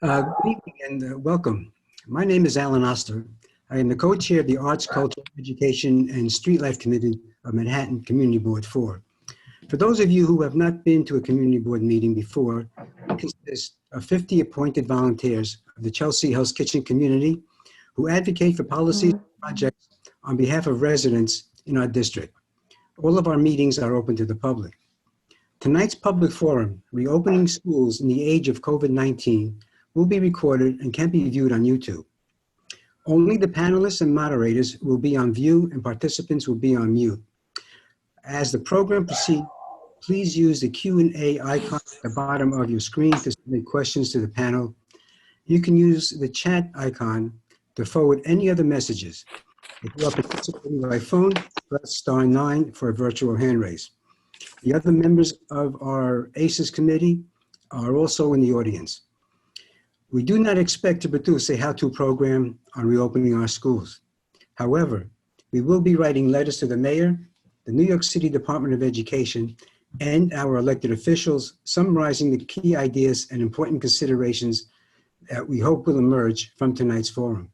Good evening and welcome. My name is Alan Oster. I am the co-chair of the Arts, Culture, Education, and Street Life Committee of Manhattan Community Board 4. For those of you who have not been to a community board meeting before, it consists of 50 appointed volunteers of the Chelsea Hell's Kitchen community who advocate for policies and projects on behalf of residents in our district. All of our meetings are open to the public. Tonight's public forum, Reopening Schools in the Age of COVID-19, will be recorded and can be viewed on YouTube. Only the panelists and moderators will be on view and participants will be on mute. As the program proceeds, please use the Q&A icon at the bottom of your screen to submit questions to the panel. You can use the chat icon to forward any other messages. If you are participating by phone, press *9 for a virtual hand raise. The other members of our ACES committee are also in the audience. We do not expect to produce a how-to program on reopening our schools. However, we will be writing letters to the mayor, the New York City Department of Education, and our elected officials summarizing the key ideas and important considerations that we hope will emerge from tonight's forum.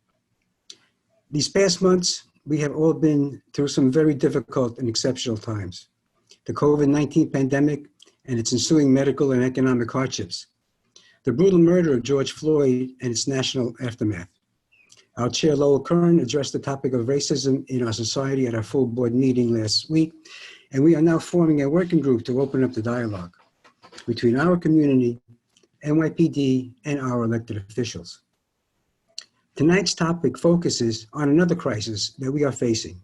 These past months, we have all been through some very difficult and exceptional times. The COVID-19 pandemic and its ensuing medical and economic hardships. The brutal murder of George Floyd and its national aftermath. Our chair, Lowell Curran, addressed the topic of racism in our society at our full board meeting last week, and we are now forming a working group to open up the dialogue between our community, NYPD, and our elected officials. Tonight's topic focuses on another crisis that we are facing,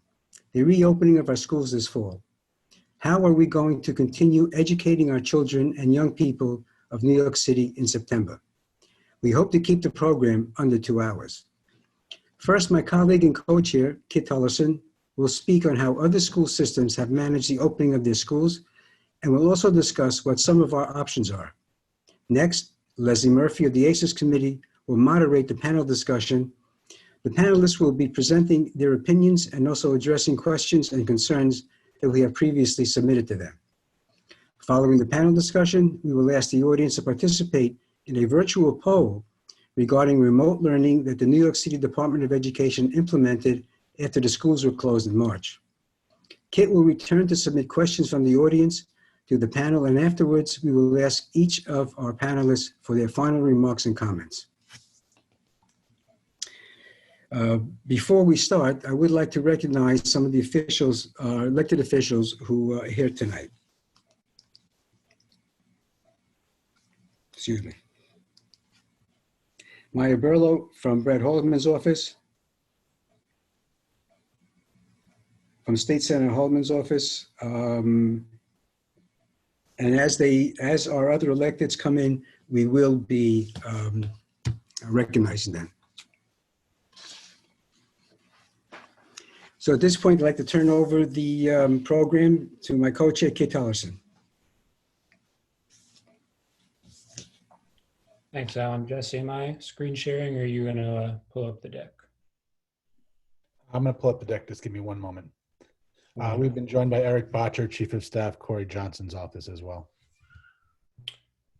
the reopening of our schools this fall. How are we going to continue educating our children and young people of New York City in September? We hope to keep the program under 2 hours. First, my colleague and co-chair, Kit Tullerson, will speak on how other school systems have managed the opening of their schools, and will also discuss what some of our options are. Next, Leslie Murphy of the ACES committee will moderate the panel discussion. The panelists will be presenting their opinions and also addressing questions and concerns that we have previously submitted to them. Following the panel discussion, we will ask the audience to participate in a virtual poll regarding remote learning that the New York City Department of Education implemented after the schools were closed in March. Kit will return to submit questions from the audience to the panel, and afterwards we will ask each of our panelists for their final remarks and comments. Before we start, I would like to recognize some of the officials, elected officials who are here tonight. Excuse me. Maya Berlo from Brett Haldeman's office. From State Senator Haldeman's office. And as our other electeds come in, we will be recognizing them. So at this point, I'd like to turn over the program to my co-chair, Kit Tullerson. Thanks, Alan. Jesse, am I screen sharing or are you going to pull up the deck? I'm going to pull up the deck. Just give me one moment. We've been joined by Eric Botcher, Chief of Staff, Corey Johnson's office as well.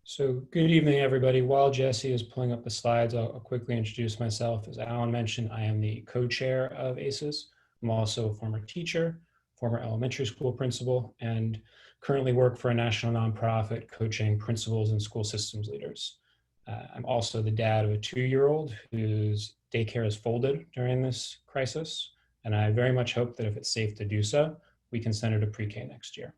So good evening, everybody. While Jesse is pulling up the slides, I'll quickly introduce myself. As Alan mentioned, I am the co-chair of ACES. I'm also a former teacher, former elementary school principal, and currently work for a national nonprofit coaching principals and school systems leaders. I'm also the dad of a 2-year-old whose daycare is folded during this crisis. And I very much hope that if it's safe to do so, we can send her to pre-K next year.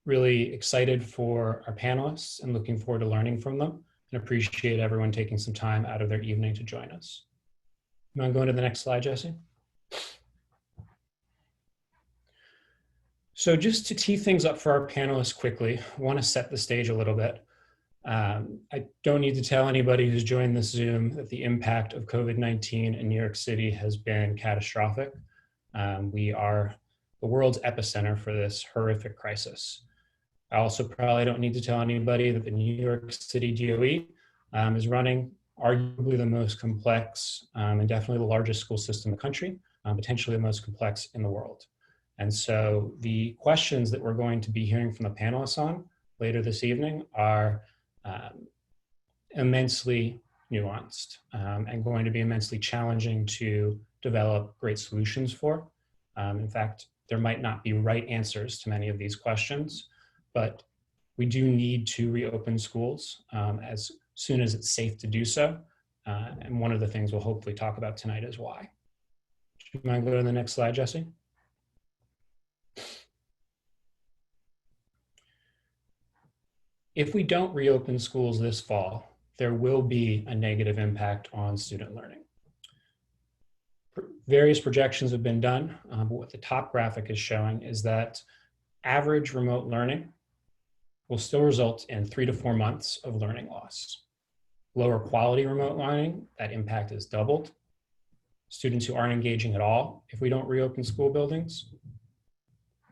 Really excited for our panelists and looking forward to learning from them, and appreciate everyone taking some time out of their evening to join us. You want to go into the next slide, Jesse? So just to tee things up for our panelists quickly, I want to set the stage a little bit. I don't need to tell anybody who's joined this Zoom that the impact of COVID-19 in New York City has been catastrophic. We are the world's epicenter for this horrific crisis. I also probably don't need to tell anybody that the New York City DOE is running arguably the most complex and definitely the largest school system in the country, potentially the most complex in the world. And so the questions that we're going to be hearing from the panelists on later this evening are immensely nuanced and going to be immensely challenging to develop great solutions for. In fact, there might not be right answers to many of these questions, but we do need to reopen schools as soon as it's safe to do so. And one of the things we'll hopefully talk about tonight is why. Do you mind going to the next slide, Jesse? If we don't reopen schools this fall, there will be a negative impact on student learning. Various projections have been done, but what the top graphic is showing is that average remote learning will still result in 3 to 4 months of learning loss. Lower quality remote learning, that impact is doubled. Students who aren't engaging at all, if we don't reopen school buildings,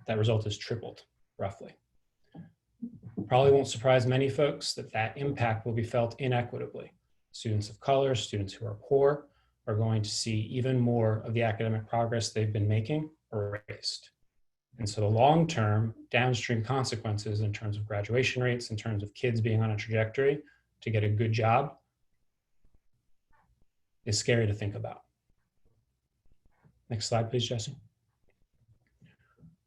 that result is tripled, roughly. Probably won't surprise many folks that that impact will be felt inequitably. Students of color, students who are poor, are going to see even more of the academic progress they've been making erased. And so the long-term downstream consequences in terms of graduation rates, in terms of kids being on a trajectory to get a good job, is scary to think about. Next slide, please, Jesse.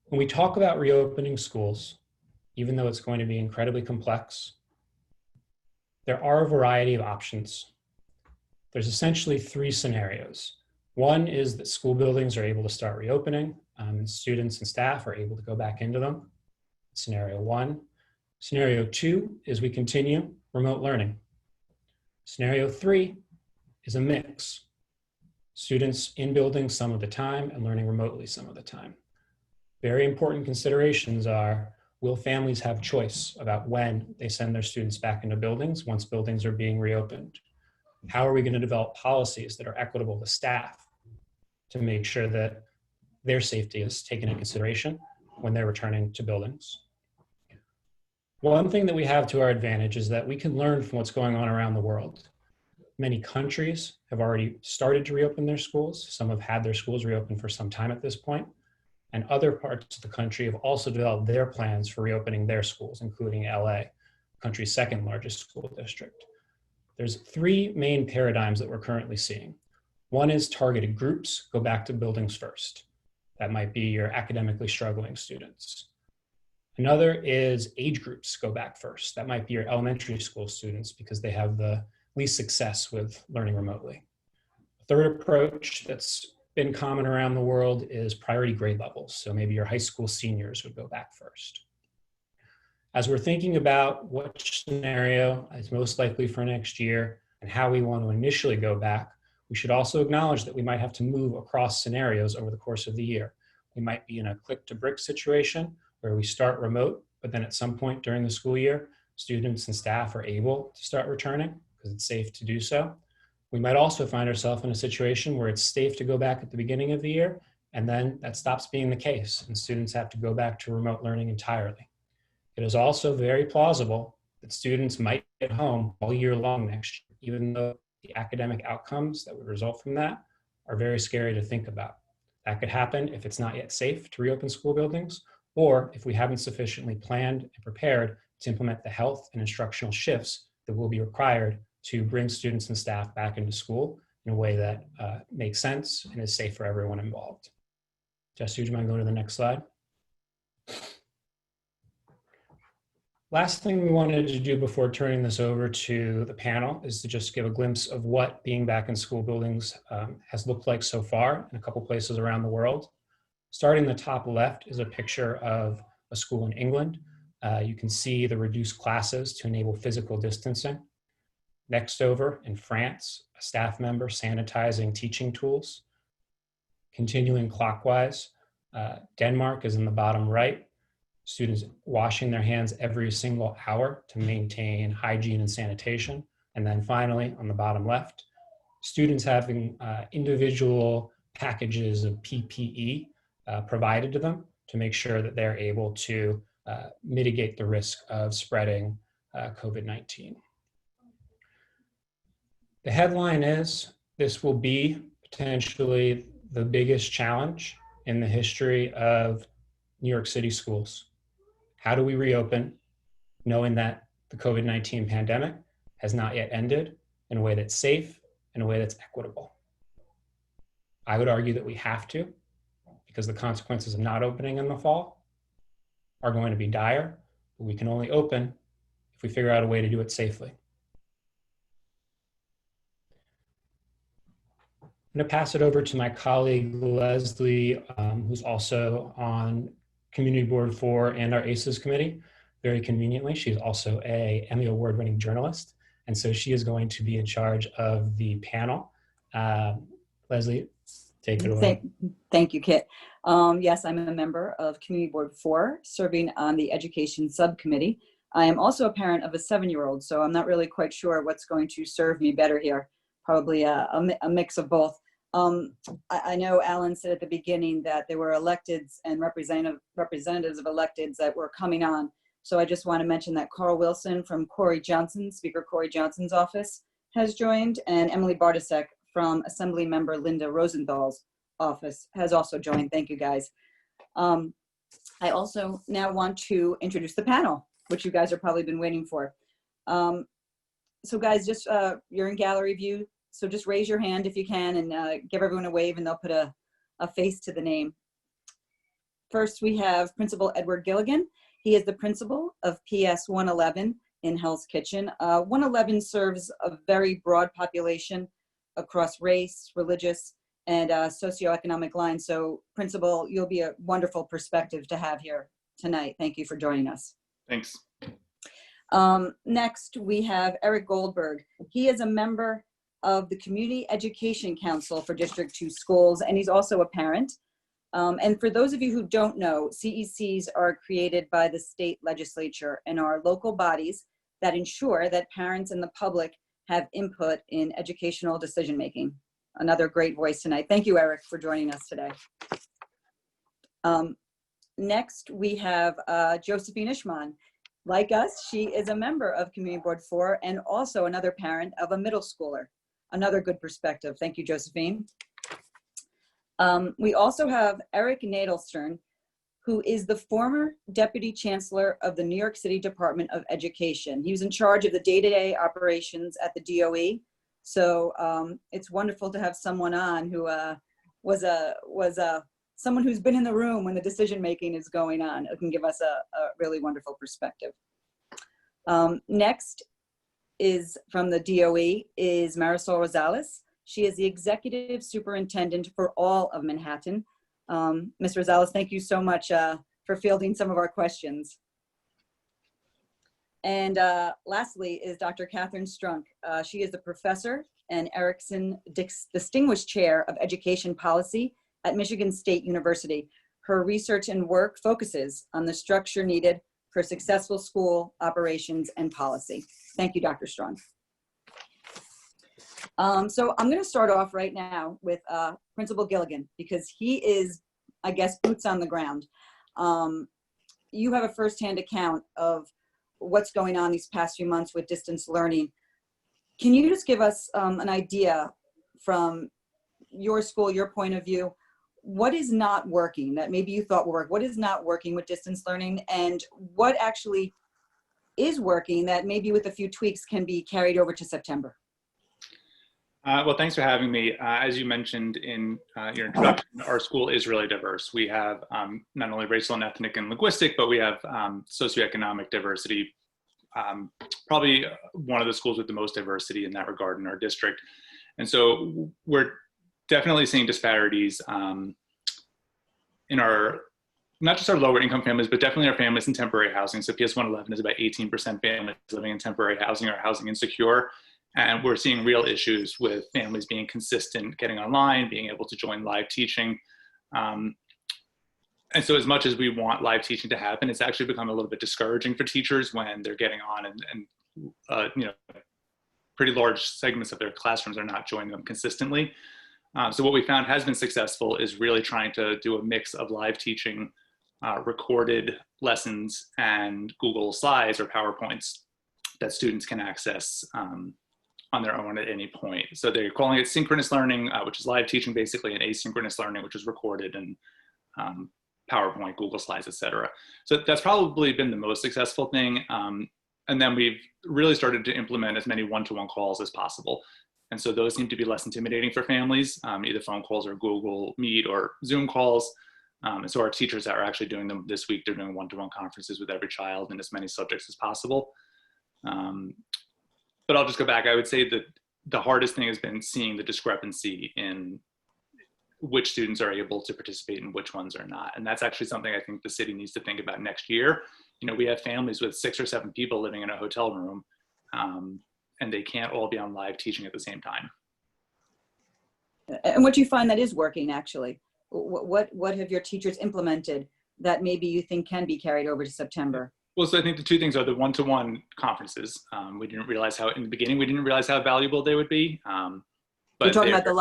When we talk about reopening schools, even though it's going to be incredibly complex, there are a variety of options. There's essentially 3 scenarios. One is that school buildings are able to start reopening and students and staff are able to go back into them. Scenario 1. Scenario 2 is we continue remote learning. Scenario 3 is a mix. Students in buildings some of the time and learning remotely some of the time. Very important considerations are, will families have choice about when they send their students back into buildings once buildings are being reopened? How are we going to develop policies that are equitable to staff to make sure that their safety is taken into consideration when they're returning to buildings? One thing that we have to our advantage is that we can learn from what's going on around the world. Many countries have already started to reopen their schools. Some have had their schools reopened for some time at this point. And other parts of the country have also developed their plans for reopening their schools, including LA, the country's 2nd largest school district. There's 3 main paradigms that we're currently seeing. One is targeted groups go back to buildings first. That might be your academically struggling students. Another is age groups go back first. That might be your elementary school students because they have the least success with learning remotely. A third approach that's been common around the world is priority grade levels. So maybe your high school seniors would go back first. As we're thinking about which scenario is most likely for next year and how we want to initially go back, we should also acknowledge that we might have to move across scenarios over the course of the year. We might be in a click to brick situation where we start remote, but then at some point during the school year, students and staff are able to start returning because it's safe to do so. We might also find ourselves in a situation where it's safe to go back at the beginning of the year, and then that stops being the case, and students have to go back to remote learning entirely. It is also very plausible that students might be at home all year long next year, even though the academic outcomes that would result from that are very scary to think about. That could happen if it's not yet safe to reopen school buildings, or if we haven't sufficiently planned and prepared to implement the health and instructional shifts that will be required to bring students and staff back into school in a way that makes sense and is safe for everyone involved. Jesse, would you mind going to the next slide? Last thing we wanted to do before turning this over to the panel is to just give a glimpse of what being back in school buildings has looked like so far in a couple places around the world. Starting the top left is a picture of a school in England. You can see the reduced classes to enable physical distancing. Next over in France, a staff member sanitizing teaching tools. Continuing clockwise, Denmark is in the bottom right. Students washing their hands every single hour to maintain hygiene and sanitation. And then finally, on the bottom left, students having individual packages of PPE provided to them to make sure that they're able to mitigate the risk of spreading COVID-19. The headline is, this will be potentially the biggest challenge in the history of New York City schools. How do we reopen knowing that the COVID-19 pandemic has not yet ended in a way that's safe, in a way that's equitable. I would argue that we have to, because the consequences of not opening in the fall are going to be dire, but we can only open if we figure out a way to do it safely. I'm going to pass it over to my colleague, Leslie, who's also on Community Board 4 and our ACES committee. Very conveniently, she's also a Emmy Award-winning journalist, and so she is going to be in charge of the panel. Leslie, take it away. Thank you, Kit. Yes, I'm a member of Community Board 4, serving on the Education Subcommittee. I am also a parent of a 7-year-old, so I'm not really quite sure what's going to serve me better here. Probably a mix of both. I know Alan said at the beginning that there were electeds and representatives of electeds that were coming on. So I just want to mention that Carl Wilson from Speaker Corey Johnson's office has joined, and Emily Bartasek from Assembly Member Linda Rosenthal's office has also joined. Thank you, guys. I also now want to introduce the panel, which you guys have probably been waiting for. So guys, just you're in gallery view, so just raise your hand if you can and give everyone a wave and they'll put a face to the name. First, we have Principal Edward Gilligan. He is the principal of PS 111 in Hell's Kitchen. 111 serves a very broad population across race, religious, and socioeconomic lines. So Principal, you'll be a wonderful perspective to have here tonight. Thank you for joining us. Thanks. Next, we have Eric Goldberg. He is a member of the Community Education Council for District 2 schools, and he's also a parent. And for those of you who don't know, CECs are created by the state legislature and are local bodies that ensure that parents and the public have input in educational decision-making. Another great voice tonight. Thank you, Eric, for joining us today. Next, we have Josephine Ishmon. Like us, she is a member of Community Board 4 and also another parent of a middle schooler. Another good perspective. Thank you, Josephine. We also have Eric Nadelstern, who is the former Deputy Chancellor of the New York City Department of Education. He was in charge of the day-to-day operations at the DOE. So it's wonderful to have someone on who was someone who's been in the room when the decision-making is going on. It can give us a really wonderful perspective. Next is from the DOE is Marisol Rosales. She is the Executive Superintendent for all of Manhattan. Ms. Rosales, thank you so much for fielding some of our questions. And lastly is Dr. Katherine Strunk. She is the Professor and Erickson Distinguished Chair of Education Policy at Michigan State University. Her research and work focuses on the structure needed for successful school operations and policy. Thank you, Dr. Strunk. So I'm going to start off right now with Principal Gilligan, because he is, I guess, boots on the ground. You have a firsthand account of what's going on these past few months with distance learning. Can you just give us an idea from your school, your point of view, what is not working that maybe you thought would work? What is not working with distance learning, and what actually is working that maybe with a few tweaks can be carried over to September? Well, thanks for having me. As you mentioned in your introduction, our school is really diverse. We have not only racial and ethnic and linguistic, but we have socioeconomic diversity. Probably one of the schools with the most diversity in that regard in our district. And so we're definitely seeing disparities in our, not just our lower income families, but definitely our families in temporary housing. So PS 111 is about 18% families living in temporary housing or housing insecure. And we're seeing real issues with families being consistent, getting online, being able to join live teaching. And so as much as we want live teaching to happen, it's actually become a little bit discouraging for teachers when they're getting on and you know, pretty large segments of their classrooms are not joining them consistently. So what we found has been successful is really trying to do a mix of live teaching, recorded lessons, and Google Slides or PowerPoints that students can access on their own at any point. So they're calling it synchronous learning, which is live teaching basically, and asynchronous learning, which is recorded and PowerPoint, Google Slides, etc. So that's probably been the most successful thing. And then we've really started to implement as many one-to-one calls as possible. And so those seem to be less intimidating for families, either phone calls or Google Meet or Zoom calls. And so our teachers that are actually doing them this week, they're doing one-to-one conferences with every child and as many subjects as possible. But I'll just go back. I would say that the hardest thing has been seeing the discrepancy in which students are able to participate and which ones are not. And that's actually something I think the city needs to think about next year. You know, we have families with 6 or 7 people living in a hotel room, and they can't all be on live teaching at the same time. And what do you find that is working actually? What have your teachers implemented that maybe you think can be carried over to September? Well, so I think the 2 things are the one-to-one conferences. We didn't realize how, in the beginning, we didn't realize how valuable they would be. But You're talking about the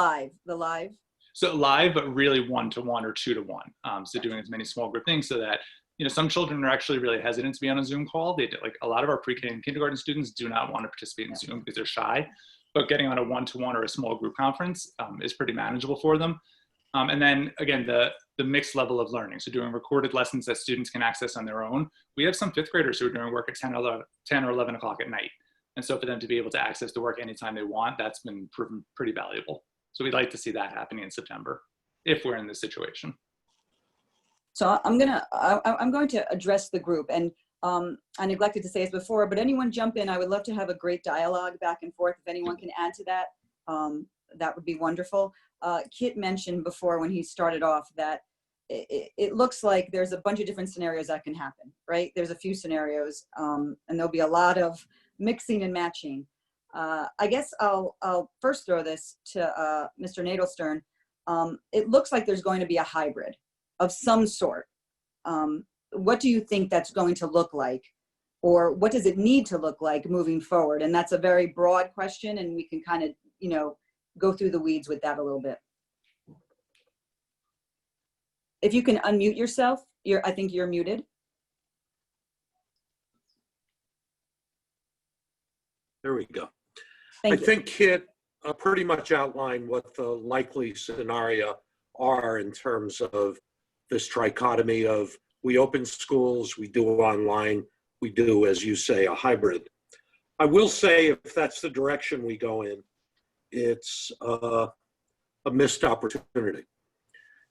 live? So live, but really one-to-one or 2-to-1. So doing as many small group things so that, you know, some children are actually really hesitant to be on a Zoom call. They like a lot of our pre-K and kindergarten students do not want to participate in Zoom because they're shy, but getting on a one-to-one or a small group conference is pretty manageable for them. And then again, the mixed level of learning. So doing recorded lessons that students can access on their own. We have some 5th graders who are doing work at 10 or 11 o'clock at night. And so for them to be able to access the work anytime they want, that's been proven pretty valuable. So we'd like to see that happening in September, if we're in this situation. So I'm going to address the group, and I neglected to say this before, but anyone jump in. I would love to have a great dialogue back and forth. If anyone can add to that, that would be wonderful. Kit mentioned before when he started off that it looks like there's a bunch of different scenarios that can happen, right? There's a few scenarios, and there'll be a lot of mixing and matching. I guess I'll first throw this to Mr. Nadelstern. It looks like there's going to be a hybrid of some sort. What do you think that's going to look like? Or what does it need to look like moving forward? And that's a very broad question, and we can kind of, you know, go through the weeds with that a little bit. If you can unmute yourself, I think you're muted. There we go. Thank you. I think Kit pretty much outlined what the likely scenario are in terms of this trichotomy of we open schools, we do online, we do, as you say, a hybrid. I will say if that's the direction we go in, it's a missed opportunity,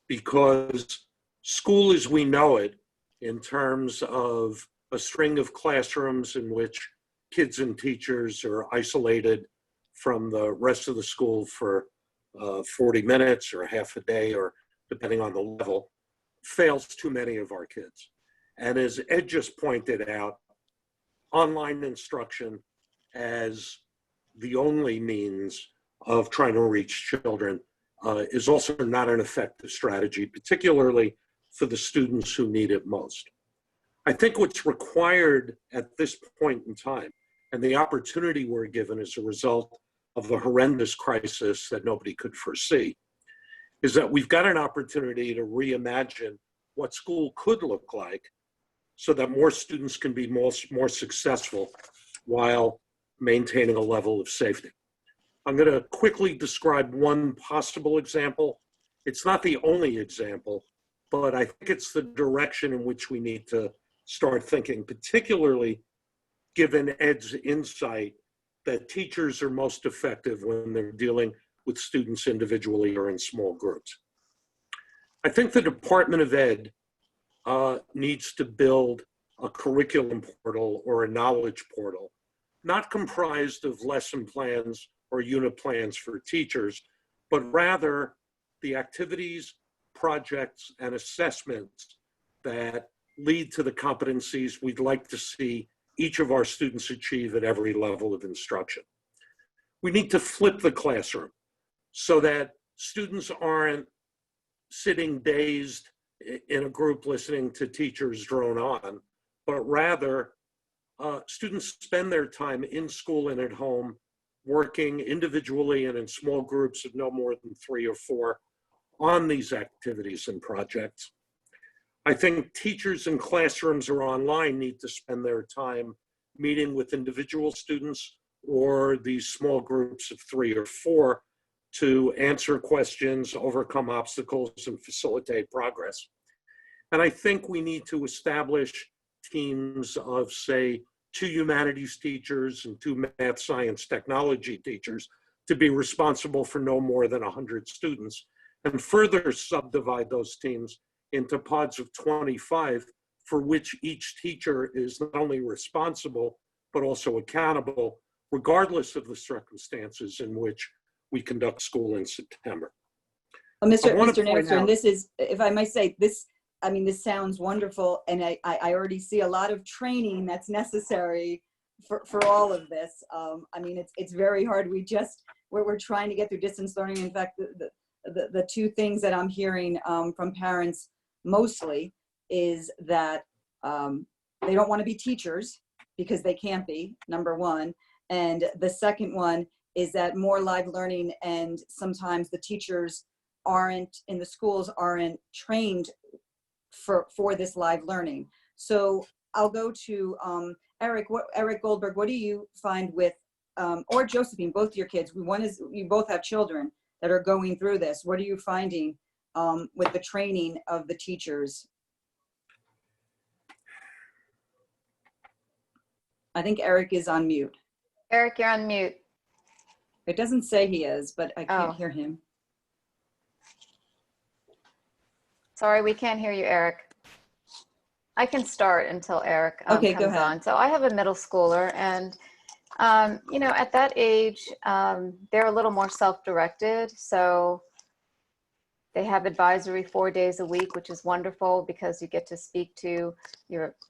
because school as we know it, in terms of a string of classrooms in which kids and teachers are isolated from the rest of the school for 40 minutes or half a day, or depending on the level, fails too many of our kids. And as Ed just pointed out, online instruction as the only means of trying to reach children is also not an effective strategy, particularly for the students who need it most. I think what's required at this point in time, and the opportunity we're given as a result of the horrendous crisis that nobody could foresee, is that we've got an opportunity to reimagine what school could look like so that more students can be more successful while maintaining a level of safety. I'm going to quickly describe one possible example. It's not the only example, but I think it's the direction in which we need to start thinking, particularly given Ed's insight that teachers are most effective when they're dealing with students individually or in small groups. I think the Department of Ed needs to build a curriculum portal or a knowledge portal, not comprised of lesson plans or unit plans for teachers, but rather the activities, projects, and assessments that lead to the competencies we'd like to see each of our students achieve at every level of instruction. We need to flip the classroom so that students aren't sitting dazed in a group listening to teachers drone on, but rather students spend their time in school and at home working individually and in small groups of no more than 3 or 4 on these activities and projects. I think teachers in classrooms or online need to spend their time meeting with individual students or these small groups of 3 or 4 to answer questions, overcome obstacles, and facilitate progress. And I think we need to establish teams of, say, 2 humanities teachers and 2 math, science, technology teachers to be responsible for no more than 100 students, and further subdivide those teams into pods of 25 for which each teacher is not only responsible, but also accountable, regardless of the circumstances in which we conduct school in September. Mr. Nadelstern, this is, if I might say, this sounds wonderful, and I already see a lot of training that's necessary for all of this. It's very hard. We're trying to get through distance learning. In fact, the 2 things that I'm hearing from parents mostly is that they don't want to be teachers because they can't be, number one. And the second one is that more live learning, and sometimes the teachers in the schools aren't trained for this live learning. So I'll go to Eric Goldberg, what do you find with, or Josephine, both your kids, you both have children that are going through this. What are you finding with the training of the teachers? I think Eric is on mute. Eric, you're on mute. It doesn't say he is, but I can't hear him. Sorry, we can't hear you, Eric. I can start until Eric okay, comes go ahead. on. So I have a middle schooler, and at that age, they're a little more self-directed. So they have advisory 4 days a week, which is wonderful because you get to speak to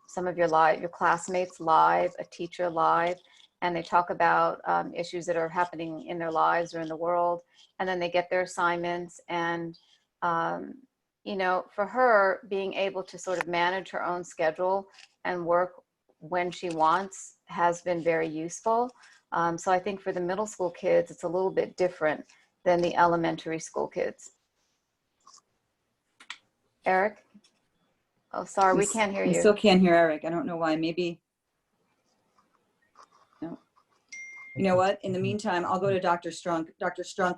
some of your classmates live, a teacher live, and they talk about issues that are happening in their lives or in the world. And then they get their assignments, and for her, being able to sort of manage her own schedule and work when she wants has been very useful. So I think for the middle school kids, it's a little bit different than the elementary school kids. Eric? Oh, sorry, we can't hear you. We still can't hear Eric. I don't know why. Maybe. No. You know what? In the meantime, I'll go to Dr. Strunk. Dr. Strunk,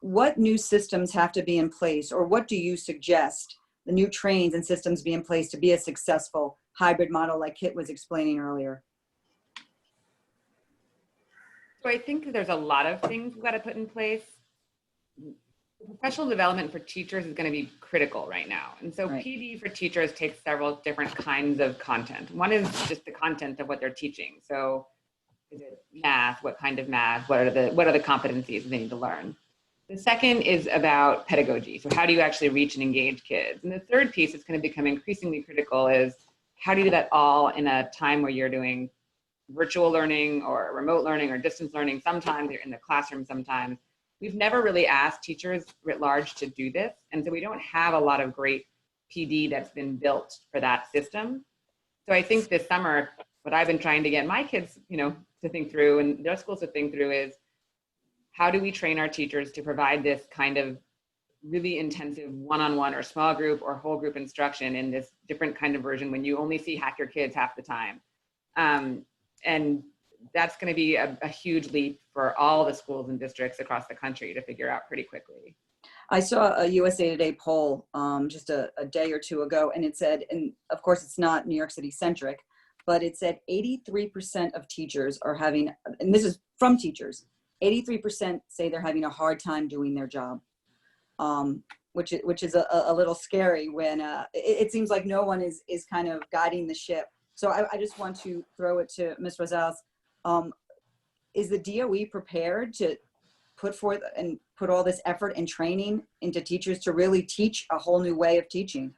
what new systems have to be in place, or what do you suggest the new trains and systems be in place to be a successful hybrid model like Kit was explaining earlier? So I think there's a lot of things we've got to put in place. Professional development for teachers is going to be critical right now. And so right. PD for teachers takes several different kinds of content. One is just the content of what they're teaching. So is it math? What kind of math? What are the competencies they need to learn? The second is about pedagogy. So how do you actually reach and engage kids? And the third piece that's going to become increasingly critical is how do you do that all in a time where you're doing virtual learning or remote learning or distance learning? Sometimes you're in the classroom, sometimes. We've never really asked teachers writ large to do this. And so we don't have a lot of great PD that's been built for that system. So I think this summer, what I've been trying to get my kids, to think through and their schools to think through is, how do we train our teachers to provide this kind of really intensive one-on-one or small group or whole group instruction in this different kind of version when you only see half your kids half the time? And that's going to be a huge leap for all the schools and districts across the country to figure out pretty quickly. I saw a USA Today poll just a day or two ago, and it said, and of course it's not New York City centric, but it said 83% of teachers are having, and this is from teachers, 83% say they're having a hard time doing their job, which is a little scary when it seems like no one is kind of guiding the ship. So I just want to throw it to Ms. Rosales. Is the DOE prepared to put forth and put all this effort and training into teachers to really teach a whole new way of teaching?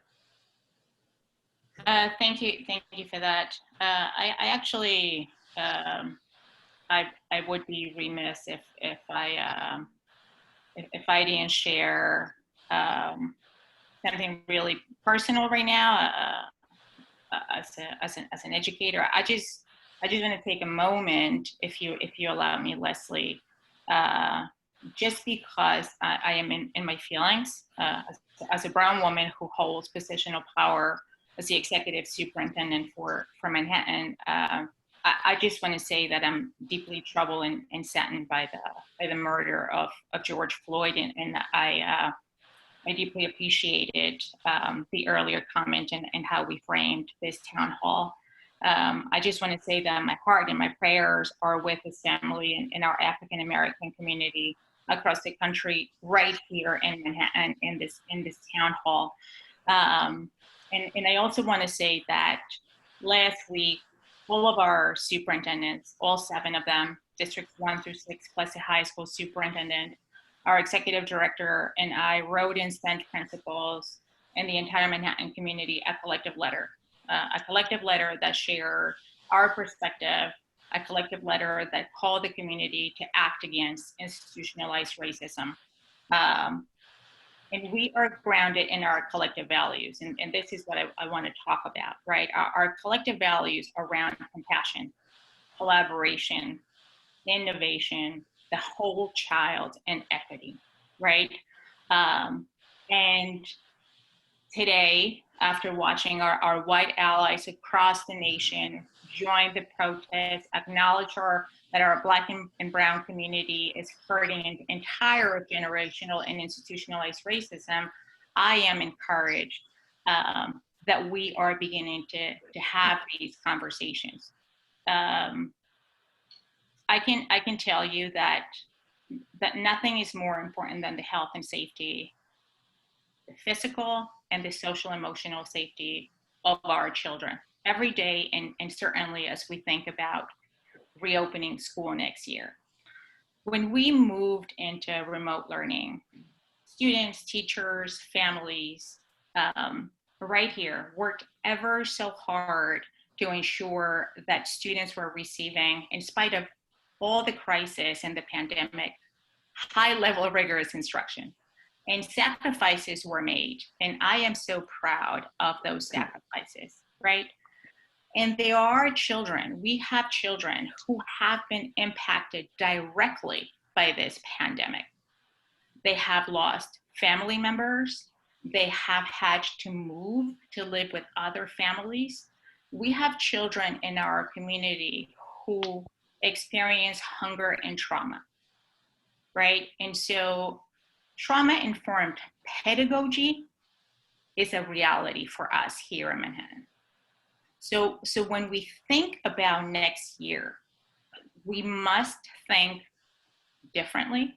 Thank you for that. I actually, I would be remiss if I didn't share something really personal right now. As an educator, I just want to take a moment, if you allow me, Leslie, just because I am in my feelings as a brown woman who holds position of power as the executive superintendent for Manhattan. I just want to say that I'm deeply troubled and saddened by the murder of George Floyd, and I deeply appreciated the earlier comment and how we framed this town hall. I just want to say that my heart and my prayers are with this family and our African American community across the country, right here in Manhattan, in this town hall. And I also want to say that last week, all of our superintendents, all 7 of them, districts 1 through 6, plus the high school superintendent, our executive director, and I wrote and sent principals and the entire Manhattan community a collective letter that shared our perspective, a collective letter that called the community to act against institutionalized racism. And we are grounded in our collective values. And this is what I want to talk about, right? Our collective values around compassion, collaboration, innovation, the whole child, and equity, right? And today, after watching our white allies across the nation join the protest, acknowledge that our Black and brown community is hurting an entire generational and institutionalized racism, I am encouraged that we are beginning to have these conversations. I can tell you that nothing is more important than the health and safety, the physical and the social emotional safety of our children every day, and certainly as we think about reopening school next year. When we moved into remote learning, students, teachers, families, right here worked ever so hard to ensure that students were receiving, in spite of all the crisis and the pandemic, high level of rigorous instruction. And sacrifices were made. And I am so proud of those sacrifices, right? And there are children, we have children who have been impacted directly by this pandemic. They have lost family members. They have had to move to live with other families. We have children in our community who experience hunger and trauma, right? And so trauma-informed pedagogy is a reality for us here in Manhattan. So when we think about next year, we must think differently,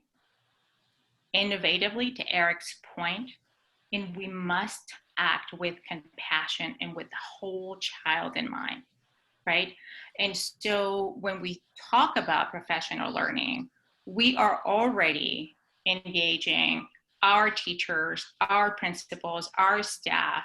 innovatively, to Eric's point, and we must act with compassion and with the whole child in mind, right? And so when we talk about professional learning, we are already engaging our teachers, our principals, our staff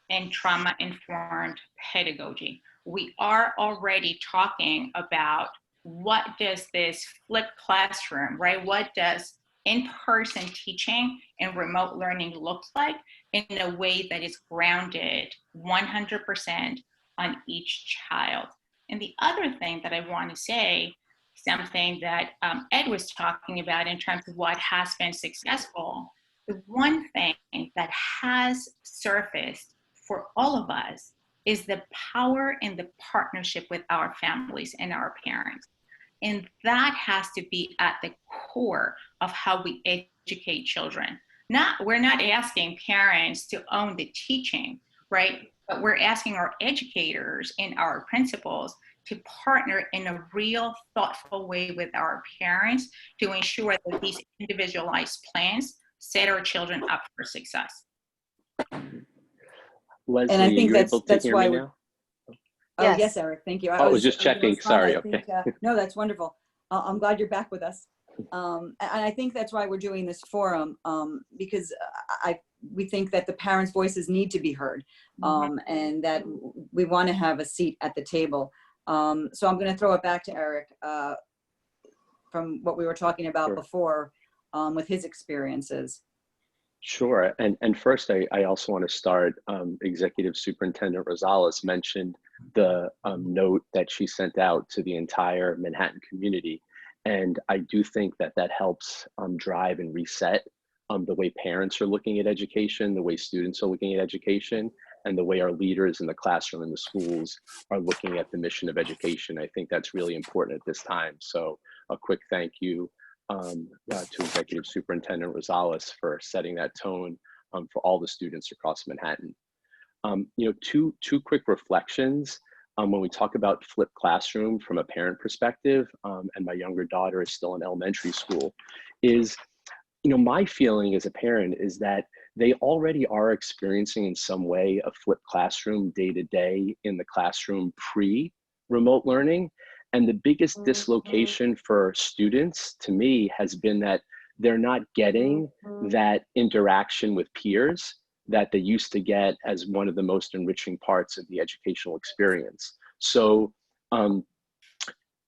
in trauma-informed pedagogy. We are already talking about what does this flipped classroom, right? What does in-person teaching and remote learning look like in a way that is grounded 100% on each child. And the other thing that I want to say, something that Ed was talking about in terms of what has been successful, the one thing that has surfaced for all of us is the power and the partnership with our families and our parents. And that has to be at the core of how we educate children. We're not asking parents to own the teaching, right? But we're asking our educators and our principals to partner in a real thoughtful way with our parents to ensure that these individualized plans set our children up for success. Leslie, and I think are you that's why. now? Oh, yes, Eric, thank you. I was just checking. Sorry. Okay. No, that's wonderful. I'm glad you're back with us. And I think that's why we're doing this forum, because we think that the parents' voices need to be heard, and that we want to have a seat at the table. So I'm going to throw it back to Eric from what we were talking about before with his experiences. Sure. And first, I also want to start, Executive Superintendent Rosales mentioned the note that she sent out to the entire Manhattan community. And I do think that helps drive and reset the way parents are looking at education, the way students are looking at education, and the way our leaders in the classroom and the schools are looking at the mission of education. I think that's really important at this time. So a quick thank you to Executive Superintendent Rosales for setting that tone for all the students across Manhattan. You know, two quick reflections when we talk about flipped classroom from a parent perspective, and my younger daughter is still in elementary school, is, you know, my feeling as a parent is that they already are experiencing in some way a flipped classroom day to day in the classroom pre-remote learning. And the biggest dislocation for students, to me, has been that they're not getting that interaction with peers that they used to get as one of the most enriching parts of the educational experience. So, you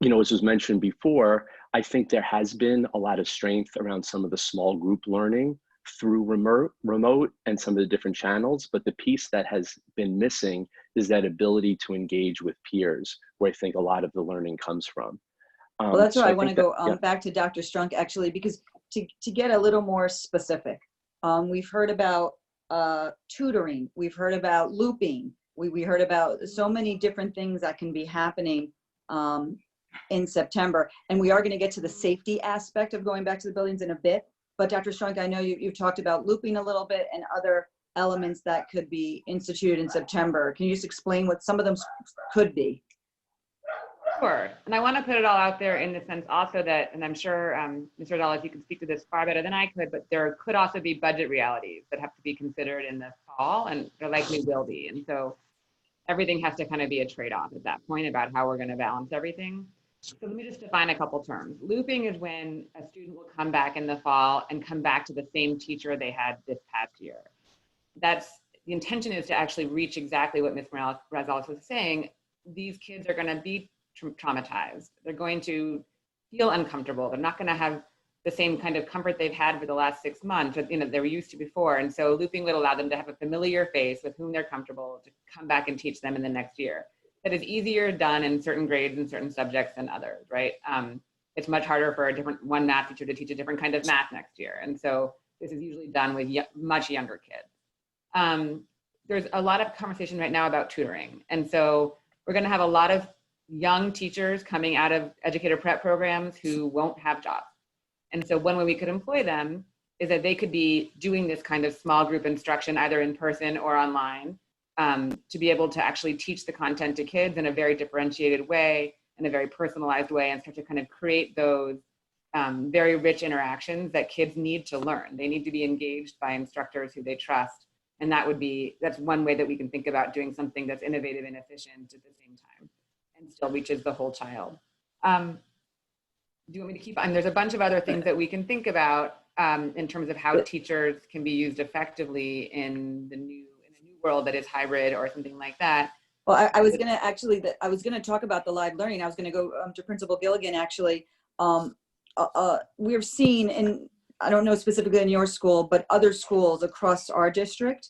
know, as was mentioned before, I think there has been a lot of strength around some of the small group learning through remote and some of the different channels, but the piece that has been missing is that ability to engage with peers, where I think a lot of the learning comes from. Well, that's why so I want to go yeah. back to Dr. Strunk, actually, because to get a little more specific, we've heard about tutoring, we've heard about looping, we heard about so many different things that can be happening in September. And we are going to get to the safety aspect of going back to the buildings in a bit. But Dr. Strunk, I know you've talked about looping a little bit and other elements that could be instituted in September. Can you just explain what some of them could be? Sure. And I want to put it all out there in the sense also that, and I'm sure Ms. Rosales, you can speak to this far better than I could, but there could also be budget realities that have to be considered in the fall, and there likely will be. And so everything has to kind of be a trade-off at that point about how we're going to balance everything. So let me just define a couple terms. Looping is when a student will come back in the fall and come back to the same teacher they had this past year. The intention is to actually reach exactly what Ms. Rosales was saying. These kids are going to be traumatized. They're going to feel uncomfortable. They're not going to have the same kind of comfort they've had for the last 6 months that, you know, they were used to before. And so looping would allow them to have a familiar face with whom they're comfortable to come back and teach them in the next year. That is easier done in certain grades and certain subjects than others, right? It's much harder for one math teacher to teach a different kind of math next year. And so this is usually done with much younger kids. There's a lot of conversation right now about tutoring. And so we're going to have a lot of young teachers coming out of educator prep programs who won't have jobs. And so one way we could employ them is that they could be doing this kind of small group instruction, either in person or online, to be able to actually teach the content to kids in a very differentiated way, in a very personalized way, and start to kind of create those very rich interactions that kids need to learn. They need to be engaged by instructors who they trust. And that's one way that we can think about doing something that's innovative and efficient at the same time and still reaches the whole child. Do you want me to keep on? There's a bunch of other things that we can think about in terms of how teachers can be used effectively in the new world that is hybrid or something like that. Well, I was going to talk about the live learning. I was going to go to Principal Gilligan, actually. We've seen, and I don't know specifically in your school, but other schools across our district,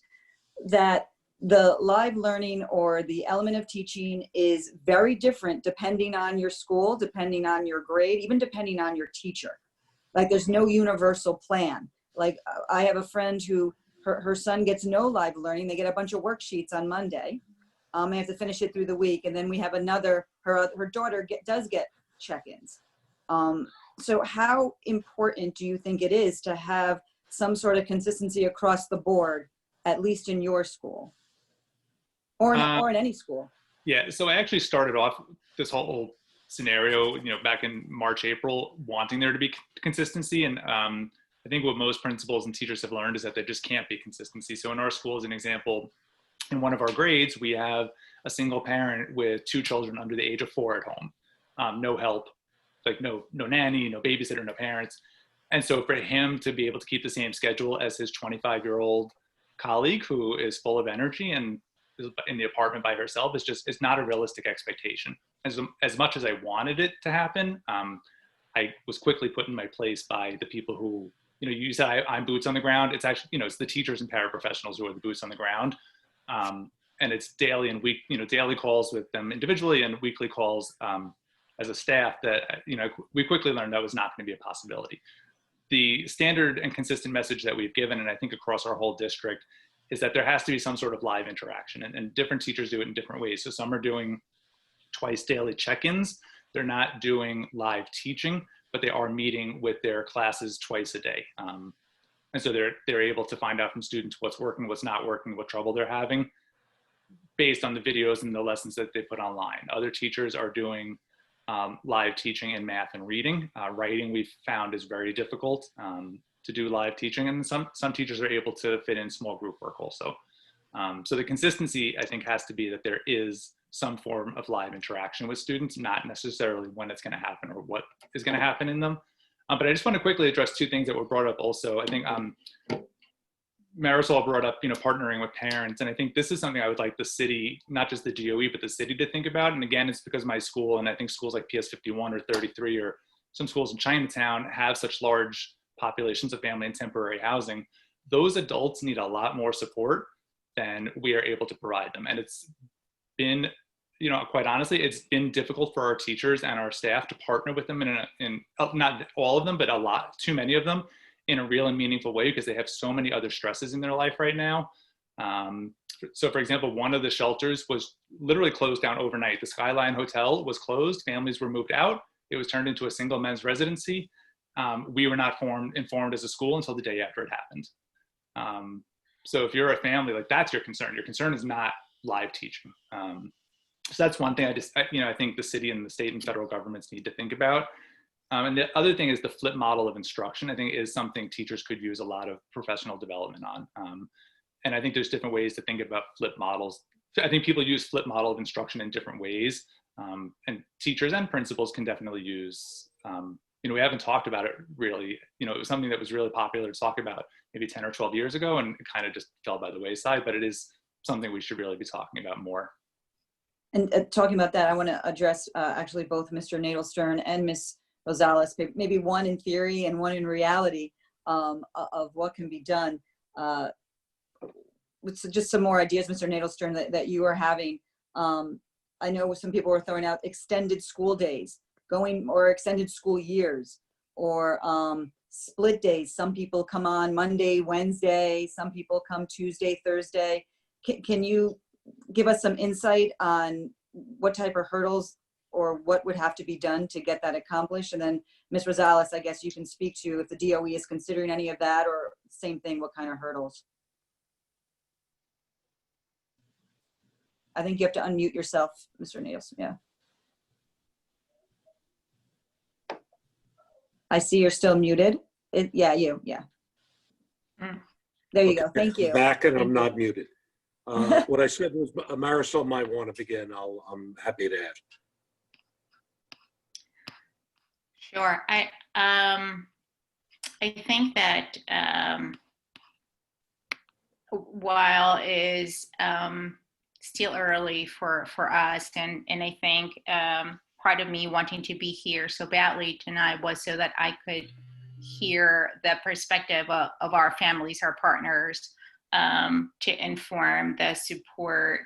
that the live learning or the element of teaching is very different depending on your school, depending on your grade, even depending on your teacher. Like there's no universal plan. Like I have a friend who, her son gets no live learning. They get a bunch of worksheets on Monday. They have to finish it through the week. And then we have another, her daughter does get check-ins. So how important do you think it is to have some sort of consistency across the board, at least in your school or in any school? Yeah, so I actually started off this whole scenario, back in March, April, wanting there to be consistency. And I think what most principals and teachers have learned is that there just can't be consistency. So in our school, as an example, in one of our grades, we have a single parent with 2 children under the age of 4 at home. No help, like no nanny, no babysitter, no parents. And so for him to be able to keep the same schedule as his 25-year-old colleague who is full of energy and is in the apartment by herself it's not a realistic expectation. As much as I wanted it to happen, I was quickly put in my place by the people who, you said I'm boots on the ground. It's actually, it's the teachers and paraprofessionals who are the boots on the ground. And it's daily and daily calls with them individually and weekly calls as a staff that, we quickly learned that was not going to be a possibility. The standard and consistent message that we've given, and I think across our whole district, is that there has to be some sort of live interaction, and different teachers do it in different ways. So some are doing twice daily check-ins. They're not doing live teaching, but they are meeting with their classes twice a day. And so they're able to find out from students what's working, what's not working, what trouble they're having based on the videos and the lessons that they put online. Other teachers are doing live teaching in math and reading. Writing we've found is very difficult to do live teaching, and some teachers are able to fit in small group work also. So the consistency, I think, has to be that there is some form of live interaction with students, not necessarily when it's going to happen or what is going to happen in them. But I just want to quickly address two things that were brought up also. I think Marisol brought up, partnering with parents. And I think this is something I would like the city, not just the DOE, but the city to think about. And again, it's because my school, and I think schools like PS 51 or 33 or some schools in Chinatown have such large populations of family and temporary housing. Those adults need a lot more support than we are able to provide them. And it's been, quite honestly, it's been difficult for our teachers and our staff to partner with them in not all of them, but too many of them, in a real and meaningful way, because they have so many other stresses in their life right now. So for example, one of the shelters was literally closed down overnight. The Skyline Hotel was closed, families were moved out. It was turned into a single men's residency. We were not informed as a school until the day after it happened. So if you're a family, like, that's your concern. Your concern is not live teaching. So that's one thing I think the city and the state and federal governments need to think about. And the other thing is the flip model of instruction, I think, is something teachers could use a lot of professional development on. And I think there's different ways to think about flip models. I think people use flip model of instruction in different ways. And teachers and principals can definitely use, we haven't talked about it really. It was something that was really popular to talk about maybe 10 or 12 years ago, and it kind of just fell by the wayside, but it is something we should really be talking about more. And talking about that, I want to address actually both Mr. Nadelstern and Ms. Rosales, maybe one in theory and one in reality of what can be done. With just some more ideas, Mr. Nadelstern, that you are having. I know some people were throwing out extended school days, or extended school years, or split days. Some people come on Monday, Wednesday, some people come Tuesday, Thursday. Can you give us some insight on what type of hurdles or what would have to be done to get that accomplished? And then Ms. Rosales, I guess you can speak to if the DOE is considering any of that, or same thing, what kind of hurdles? I think you have to unmute yourself, Mr. Nails. Yeah. I see you're still muted. Yeah, you. Yeah. There you go. Thank you. Back, and I'm not muted. What I said was Marisol might want to begin. I'm happy to add. Sure. I think that while it is still early for us, and I think part of me wanting to be here so badly tonight was so that I could hear the perspective of our families, our partners, to inform the support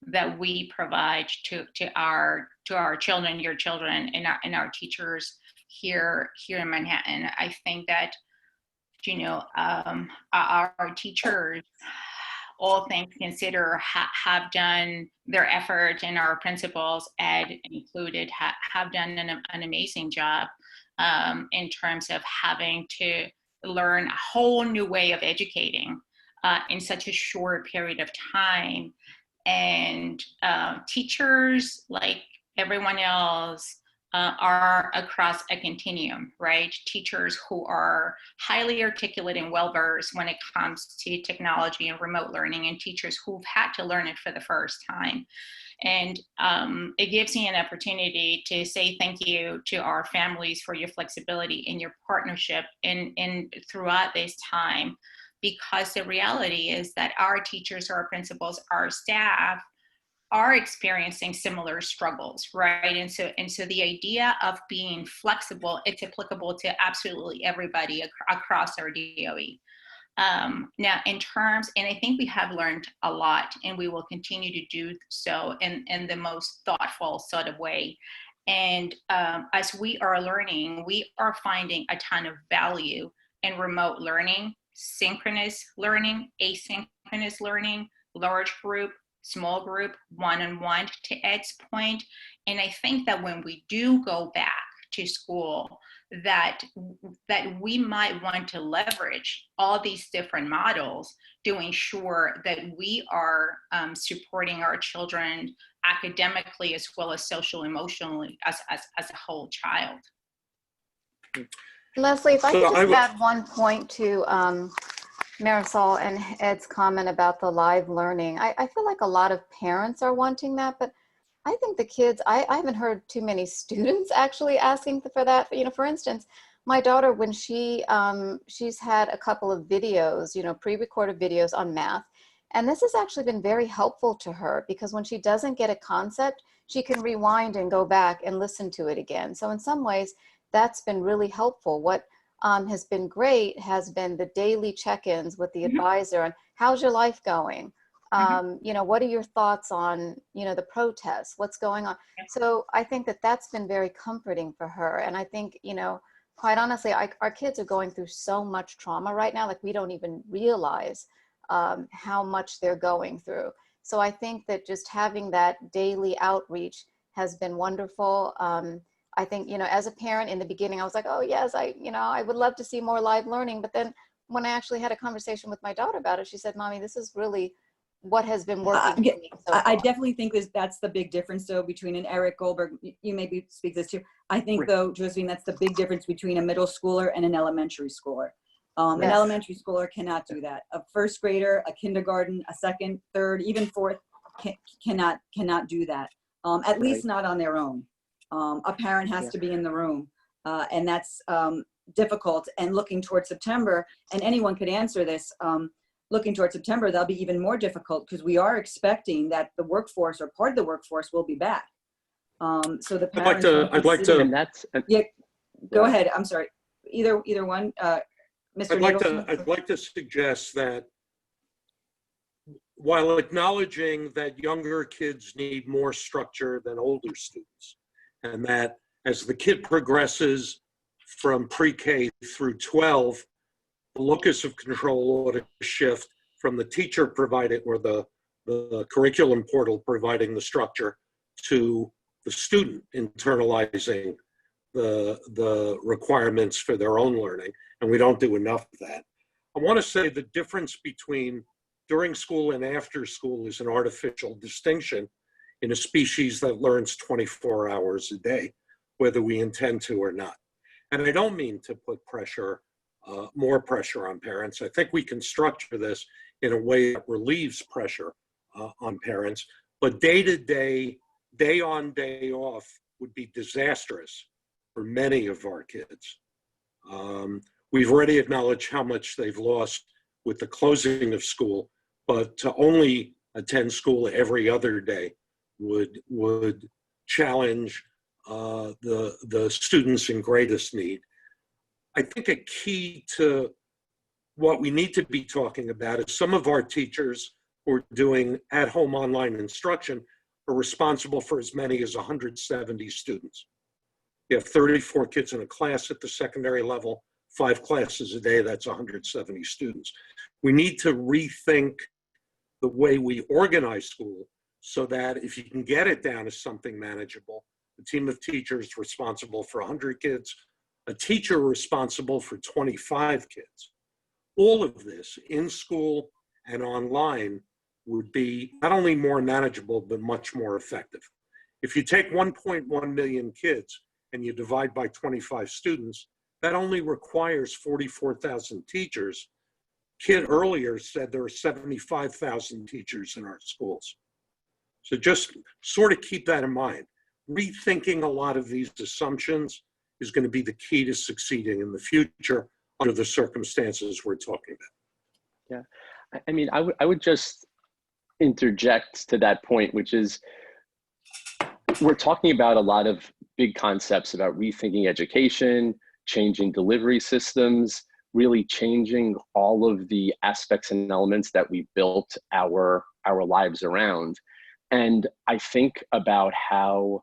that we provide to our children, your children, and our teachers here in Manhattan. I think that our teachers, all things considered, have done their effort, and our principals, Ed included, have done an amazing job in terms of having to learn a whole new way of educating in such a short period of time. And teachers, like everyone else, are across a continuum, right? Teachers who are highly articulate and well-versed when it comes to technology and remote learning, and teachers who've had to learn it for the first time. And it gives me an opportunity to say thank you to our families for your flexibility and your partnership in throughout this time, because the reality is that our teachers, our principals, our staff are experiencing similar struggles, right? And so the idea of being flexible, it's applicable to absolutely everybody across our DOE. Now, in terms, and I think we have learned a lot, and we will continue to do so in the most thoughtful sort of way. And as we are learning, we are finding a ton of value in remote learning, synchronous learning, asynchronous learning, large group, small group, one-on-one, to Ed's point. And I think that when we do go back to school, that we might want to leverage all these different models to ensure that we are supporting our children academically as well as social emotionally as a whole child. Leslie, if I could just add one point to Marisol and Ed's comment about the live learning. I feel like a lot of parents are wanting that, but I think the kids, I haven't heard too many students actually asking for that. You know, for instance, my daughter, when she's had a couple of videos, you know, pre-recorded videos on math, and this has actually been very helpful to her because when she doesn't get a concept, she can rewind and go back and listen to it again. So in some ways, that's been really helpful. What has been great has been the daily check-ins with the advisor on how's your life going? You know, what are your thoughts on, you know, the protests, what's going on? So I think that that's been very comforting for her. And I think, you know, quite honestly, our kids are going through so much trauma right now, like we don't even realize how much they're going through. So I think that just having that daily outreach has been wonderful. I think, you know, as a parent in the beginning, I was like, oh yes, I would love to see more live learning. But then when I actually had a conversation with my daughter about it, she said, Mommy, this is really what has been working for me so far. I definitely think that's the big difference though between an Eric Goldberg, you maybe speak this too. I think though, Josephine, that's the big difference between a middle schooler and an elementary schooler. An elementary schooler cannot do that. A first grader, a kindergarten, a second, third, even fourth cannot do that. At least not on their own. A parent has to be in the room, and that's difficult. And looking towards September, and anyone could answer this, looking towards September, that'll be even more difficult because we are expecting that the workforce or part of the workforce will be back. So the parents. I'd like to. And that's. Yeah, go ahead. I'm sorry. Either one, Mr. Nadelstern? I'd like to suggest that while acknowledging that younger kids need more structure than older students, and that as the kid progresses from pre-K through 12, the locus of control ought to shift from the teacher providing or the curriculum portal providing the structure to the student internalizing the requirements for their own learning, and we don't do enough of that. I want to say the difference between during school and after school is an artificial distinction in a species that learns 24 hours a day, whether we intend to or not. And I don't mean to put pressure, more pressure on parents. I think we can structure this in a way that relieves pressure on parents, but day to day, day on, day off would be disastrous for many of our kids. We've already acknowledged how much they've lost with the closing of school, but to only attend school every other day would challenge the students in greatest need. I think a key to what we need to be talking about is some of our teachers who are doing at-home online instruction are responsible for as many as 170 students. You have 34 kids in a class at the secondary level, 5 classes a day, that's 170 students. We need to rethink the way we organize school so that if you can get it down to something manageable, a team of teachers responsible for 100 kids, a teacher responsible for 25 kids. All of this in school and online would be not only more manageable, but much more effective. If you take 1.1 million kids and you divide by 25 students, that only requires 44,000 teachers. Kid earlier said there are 75,000 teachers in our schools. So just sort of keep that in mind. Rethinking a lot of these assumptions is going to be the key to succeeding in the future under the circumstances we're talking about. Yeah, I mean, I would just interject to that point, which is we're talking about a lot of big concepts about rethinking education, changing delivery systems, really changing all of the aspects and elements that we built our lives around. And I think about how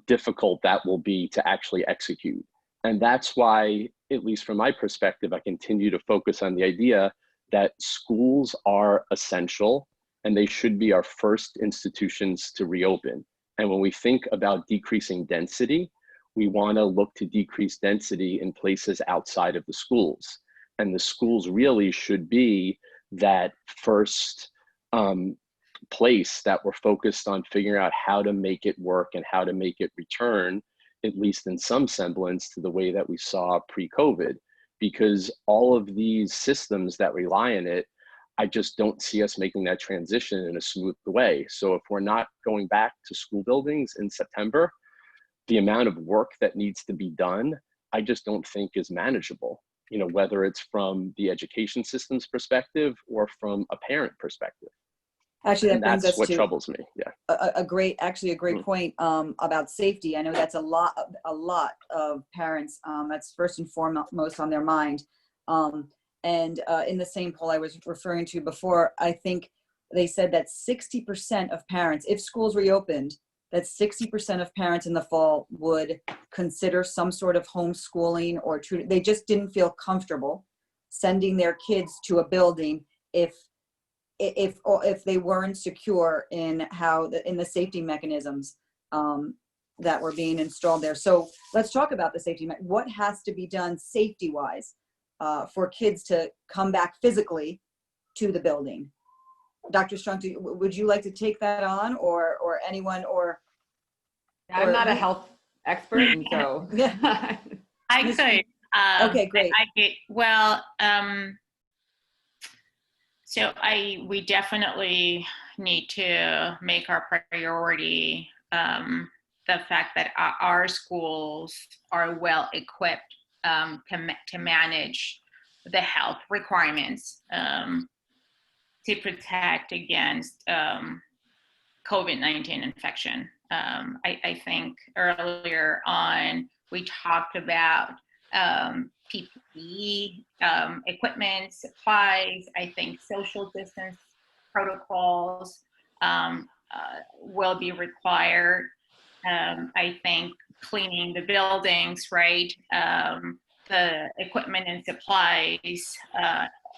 difficult that will be to actually execute. And that's why, at least from my perspective, I continue to focus on the idea that schools are essential and they should be our first institutions to reopen. And when we think about decreasing density, we want to look to decrease density in places outside of the schools. And the schools really should be that first place that we're focused on figuring out how to make it work and how to make it return, at least in some semblance, to the way that we saw pre-COVID. Because all of these systems that rely on it, I just don't see us making that transition in a smooth way. So if we're not going back to school buildings in September, the amount of work that needs to be done, I just don't think is manageable, you know, whether it's from the education system's perspective or from a parent perspective. Actually, that And brings that's us what to troubles me. Yeah. a great point about safety. I know that's a lot of parents. That's first and foremost on their mind. In the same poll I was referring to before, I think they said that 60% of parents, if schools reopened, that 60% of parents in the fall would consider some sort of homeschooling or they just didn't feel comfortable sending their kids to a building if they weren't secure in the safety mechanisms that were being installed there. So let's talk about the safety. What has to be done safety-wise for kids to come back physically to the building? Dr. Strunk, would you like to take that on, or anyone, or? I'm not a health expert, and so. Yeah. I could. Okay, great. So we definitely need to make our priority the fact that our schools are well equipped to manage the health requirements to protect against COVID-19 infection. I think earlier on we talked about PPE, equipment, supplies. I think social distance protocols will be required. I think cleaning the buildings, right? The equipment and supplies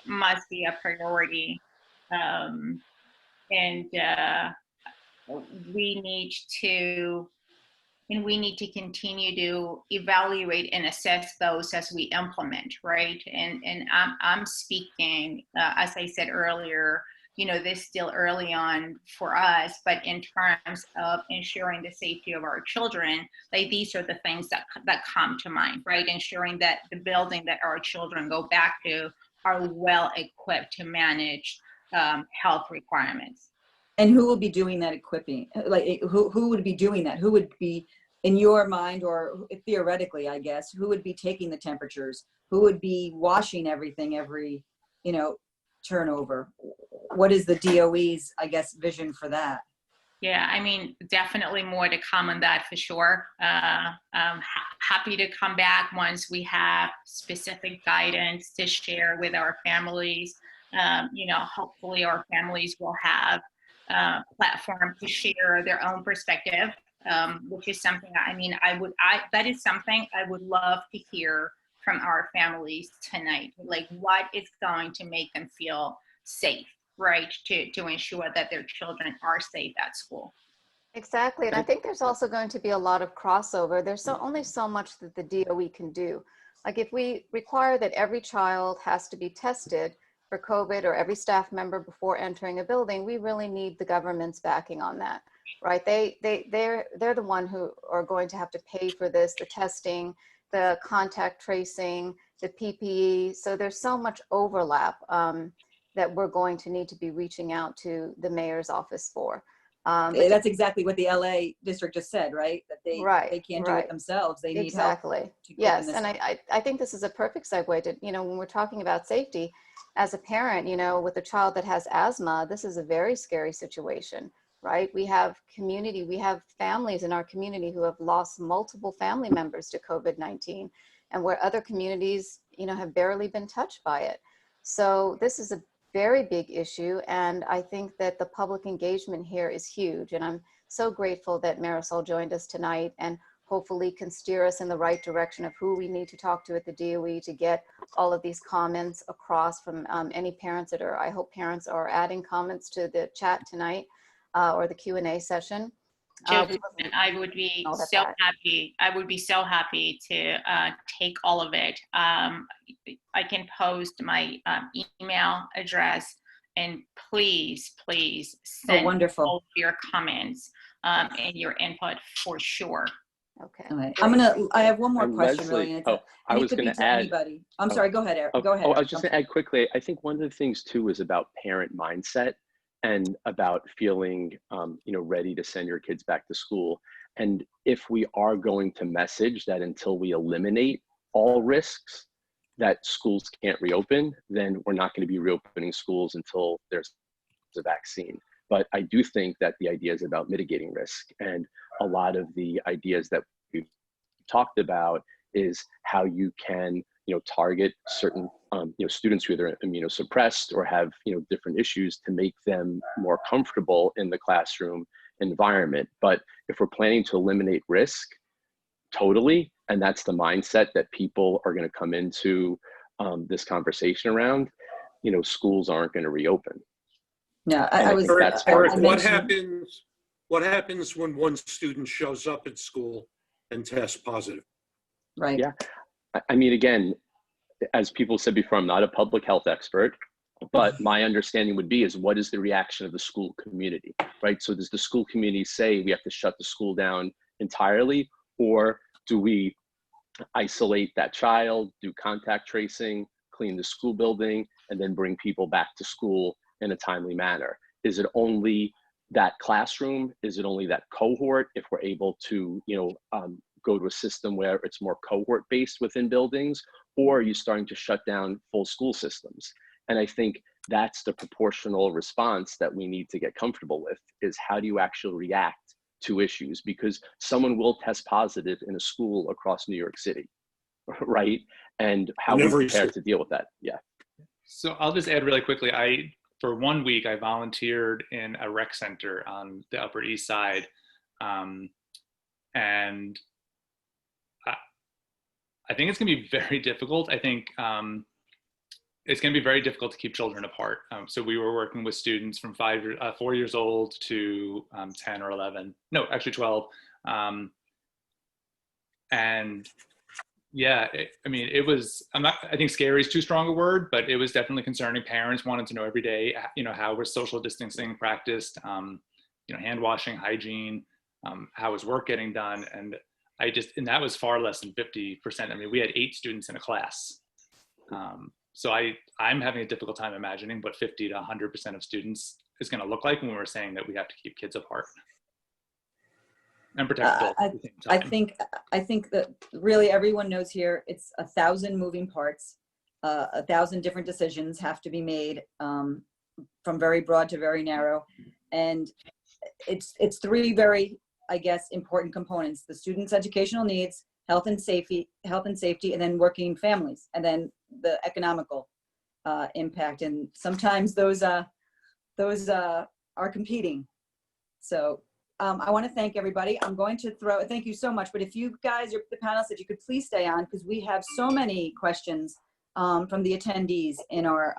must be a priority. We need to continue to evaluate and assess those as we implement, right? And I'm speaking, as I said earlier, you know, this is still early on for us, but in terms of ensuring the safety of our children, like these are the things that come to mind, right? Ensuring that the building that our children go back to are well equipped to manage health requirements. And who will be doing that equipping? Like who would be doing that? Who would be, in your mind, or theoretically, I guess, who would be taking the temperatures? Who would be washing everything every, turnover? What is the DOE's, I guess, vision for that? Yeah, I mean, definitely more to come on that for sure. Happy to come back once we have specific guidance to share with our families. Hopefully our families will have platform to share their own perspective, which is something, that is something I would love to hear from our families tonight. Like, what is going to make them feel safe, right? To ensure that their children are safe at school. Exactly, and I think there's also going to be a lot of crossover. There's only so much that the DOE can do. Like if we require that every child has to be tested for COVID, or every staff member before entering a building, we really need the government's backing on that, right? They're the one who are going to have to pay for this, the testing, the contact tracing, the PPE. So there's so much overlap that we're going to need to be reaching out to the mayor's office for. That's exactly what the LA district just said, right? That they can't do it themselves. They need help. Yes, and I think this is a perfect segue to, when we're talking about safety, as a parent, with a child that has asthma, this is a very scary situation, right? We have families in our community who have lost multiple family members to COVID-19, and where other communities, have barely been touched by it. So this is a very big issue, and I think that the public engagement here is huge, and I'm so grateful that Marisol joined us tonight and hopefully can steer us in the right direction of who we need to talk to at the DOE to get all of these comments across from any parents I hope parents are adding comments to the chat tonight or the Q&A session. Josephine, I would be so happy. I would be so happy to take all of it. I can post my email address, and please send wonderful. all of your comments and your input for sure. Okay. All right. I have one more And question, Leslie, really. And oh, I it was could be going to to add. anybody. I'm sorry. Go ahead, Eric. Go ahead. I was just going to add quickly. I think one of the things too is about parent mindset and about feeling, ready to send your kids back to school. And if we are going to message that until we eliminate all risks that schools can't reopen, then we're not going to be reopening schools until there's a vaccine. But I do think that the idea is about mitigating risk, and a lot of the ideas that we've talked about is how you can, target certain, students who are either immunosuppressed or have, different issues to make them more comfortable in the classroom environment. But if we're planning to eliminate risk totally, and that's the mindset that people are going to come into this conversation around, schools aren't going to reopen. Yeah, what happens when one student shows up at school and tests positive? Right. Yeah. I mean, again, as people said before, I'm not a public health expert, but my understanding would be is what is the reaction of the school community, right? So does the school community say we have to shut the school down entirely, or do we isolate that child, do contact tracing, clean the school building, and then bring people back to school in a timely manner? Is it only that classroom? Is it only that cohort? If we're able to, go to a system where it's more cohort based within buildings, or are you starting to shut down full school systems? And I think that's the proportional response that we need to get comfortable with, is how do you actually react to issues? Because someone will test positive in a school across New York City, right? And how we prepare to deal with that. Yeah. So I'll just add really quickly, for 1 week, I volunteered in a rec center on the Upper East Side. And I think it's going to be very difficult. I think it's going to be very difficult to keep children apart. So we were working with students from 4 years old to 10 or 11. No, actually 12. And yeah, it was, I think scary is too strong a word, but it was definitely concerning. Parents wanted to know every day, how was social distancing practiced, hand washing, hygiene, how was work getting done. And that was far less than 50%. We had 8 students in a class. So I'm having a difficult time imagining what 50 to 100% of students is going to look like when we're saying that we have to keep kids apart and protect adults at the same time. I think that really everyone knows here it's 1,000 moving parts, 1,000 different decisions have to be made, from very broad to very narrow, and it's 3 very, I guess, important components: the students' educational needs, health and safety, and then working families, and then the economical impact. And sometimes those are competing. So I want to thank everybody. I'm going to thank you so much. But if you guys, the panelists, if you could please stay on, because we have so many questions from the attendees in our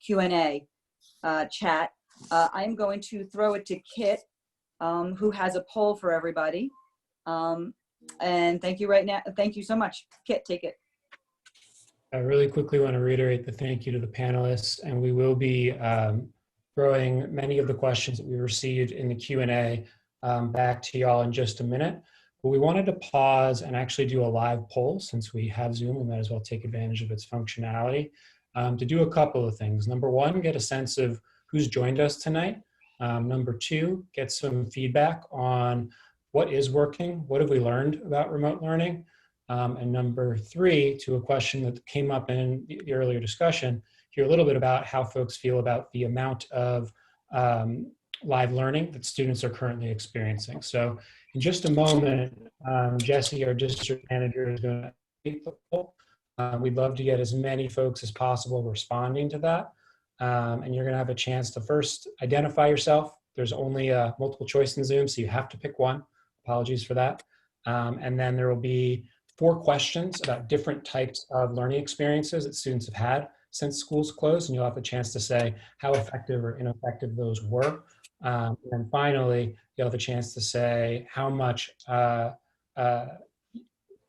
Q&A chat. I'm going to throw it to Kit, who has a poll for everybody. And thank you right now. Thank you so much. Kit, take it. I really quickly want to reiterate the thank you to the panelists, and we will be throwing many of the questions that we received in the Q&A back to y'all in just a minute. But we wanted to pause and actually do a live poll, since we have Zoom, we might as well take advantage of its functionality, to do a couple of things. Number 1, get a sense of who's joined us tonight. Number 2, get some feedback on what is working, what have we learned about remote learning? And number 3, to a question that came up in the earlier discussion, hear a little bit about how folks feel about the amount of live learning that students are currently experiencing. So in just a moment, Jesse, our district manager, is going to take the poll. We'd love to get as many folks as possible responding to that. And you're going to have a chance to first identify yourself. There's only a multiple choice in Zoom, so you have to pick one. Apologies for that. And then there will be 4 questions about different types of learning experiences that students have had since schools closed, and you'll have a chance to say how effective or ineffective those were. And then finally, you'll have a chance to say how much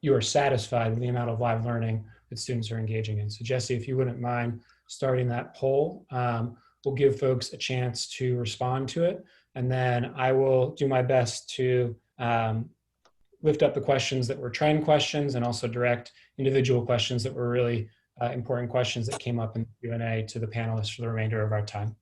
you are satisfied with the amount of live learning that students are engaging in. So Jesse, if you wouldn't mind starting that poll, we'll give folks a chance to respond to it. And then I will do my best to lift up the questions that were trend questions and also direct individual questions that were really important questions that came up in the Q&A to the panelists for the remainder of our time.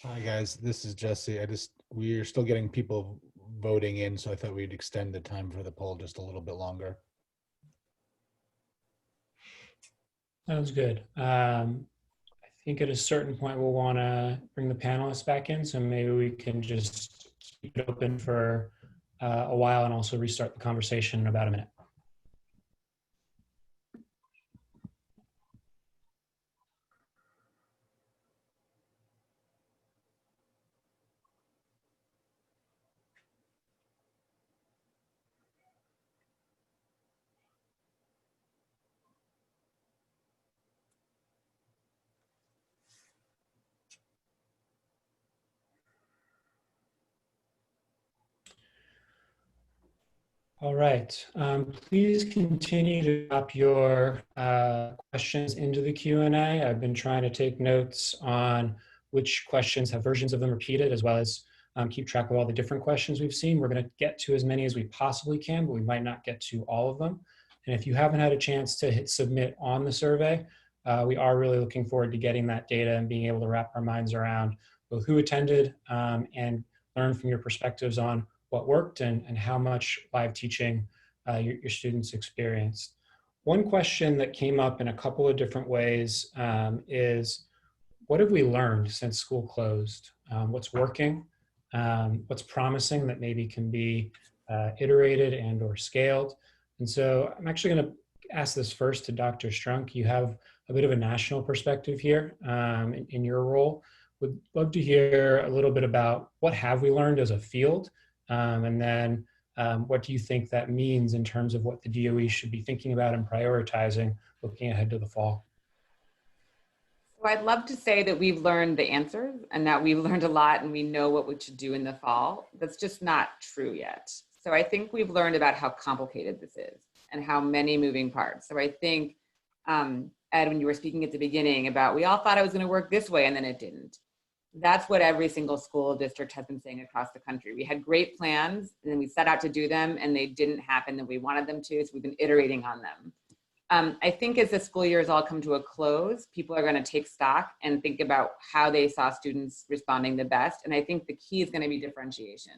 Hi guys, this is Jesse. We're still getting people voting in, so I thought we'd extend the time for the poll just a little bit longer. Sounds good. I think at a certain point we'll want to bring the panelists back in, so maybe we can just keep it open for a while and also restart the conversation in about a minute. All right, please continue to drop your questions into the Q&A. I've been trying to take notes on which questions have versions of them repeated, as well as keep track of all the different questions we've seen. We're gonna get to as many as we possibly can, but we might not get to all of them. And if you haven't had a chance to hit submit on the survey, we are really looking forward to getting that data and being able to wrap our minds around both who attended and learn from your perspectives on what worked and how much live teaching your students experienced. One question that came up in a couple of different ways is, what have we learned since school closed? What's working? What's promising that maybe can be iterated and or scaled? And so I'm actually going to ask this first to Dr. Strunk. You have a bit of a national perspective here in your role. Would love to hear a little bit about what have we learned as a field, and then what do you think that means in terms of what the DOE should be thinking about and prioritizing looking ahead to the fall? So I'd love to say that we've learned the answers and that we've learned a lot and we know what we should do in the fall. That's just not true yet. So I think we've learned about how complicated this is and how many moving parts. So I think, Ed, when you were speaking at the beginning about we all thought it was going to work this way and then it didn't. That's what every single school district has been saying across the country. We had great plans and then we set out to do them and they didn't happen that we wanted them to, so we've been iterating on them. I think as the school year has all come to a close, people are going to take stock and think about how they saw students responding the best. And I think the key is going to be differentiation.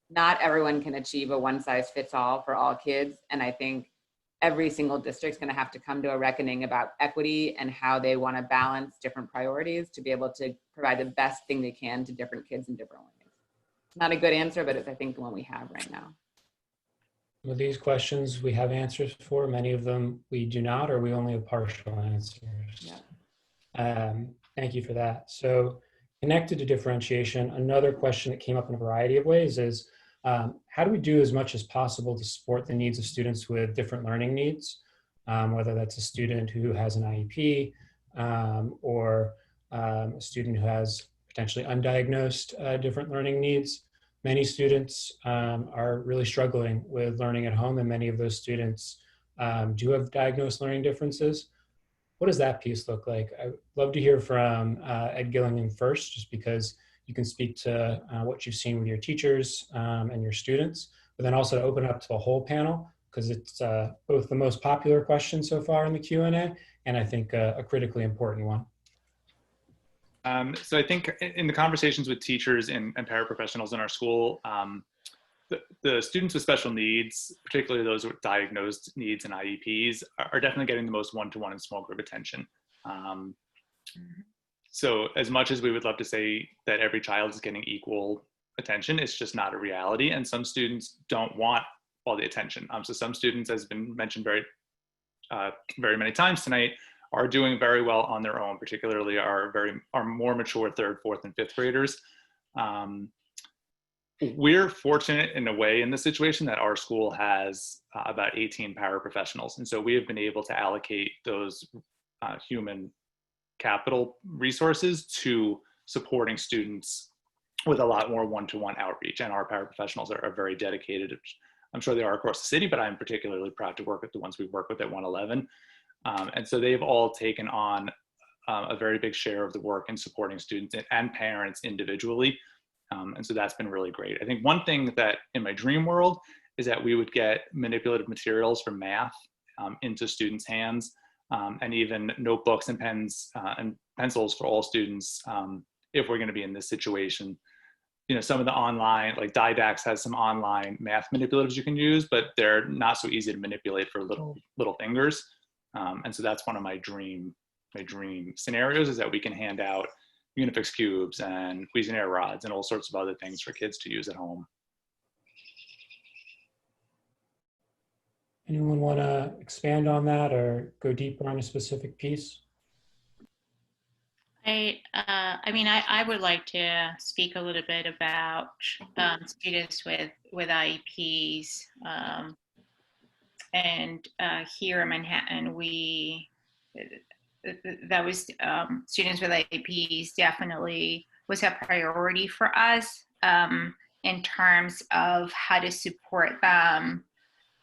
Not everyone can achieve a one-size-fits-all for all kids. And I think every single district's going to have to come to a reckoning about equity and how they want to balance different priorities to be able to provide the best thing they can to different kids in different ways. Not a good answer, but it's, I think, the one we have right now. Well, these questions we have answers for. Many of them we do not, or we only have partial answers. Yeah. Thank you for that. So connected to differentiation, another question that came up in a variety of ways is, how do we do as much as possible to support the needs of students with different learning needs, whether that's a student who has an IEP or a student who has potentially undiagnosed different learning needs. Many students are really struggling with learning at home, and many of those students do have diagnosed learning differences. What does that piece look like? I'd love to hear from Ed Gilligan first, just because you can speak to what you've seen with your teachers and your students, but then also to open up to the whole panel, because it's both the most popular question so far in the Q&A, and I think a critically important one. So I think in the conversations with teachers and paraprofessionals in our school, the students with special needs, particularly those with diagnosed needs and IEPs, are definitely getting the most one-to-one and small group attention. So as much as we would love to say that every child is getting equal attention, it's just not a reality. And some students don't want all the attention. So some students, as has been mentioned very many times tonight, are doing very well on their own, particularly our more mature 3rd, 4th, and 5th graders. We're fortunate in a way in this situation that our school has about 18 paraprofessionals. And so we have been able to allocate those human capital resources to supporting students with a lot more one-to-one outreach. And our paraprofessionals are very dedicated. I'm sure they are across the city, but I'm particularly proud to work with the ones we work with at 111. And so they've all taken on a very big share of the work in supporting students and parents individually. And so that's been really great. I think one thing that in my dream world is that we would get manipulative materials for math into students' hands, and even notebooks and pens and pencils for all students if we're going to be in this situation. You know, some of the online, like Didax has some online math manipulatives you can use, but they're not so easy to manipulate for little fingers. And so that's one of my dream scenarios, is that we can hand out Unifix cubes and Cuisinart rods and all sorts of other things for kids to use at home. Anyone want to expand on that or go deeper on a specific piece? I mean, I would like to speak a little bit about students with IEPs. And here in Manhattan, that was students with IEPs definitely was a priority for us in terms of how to support them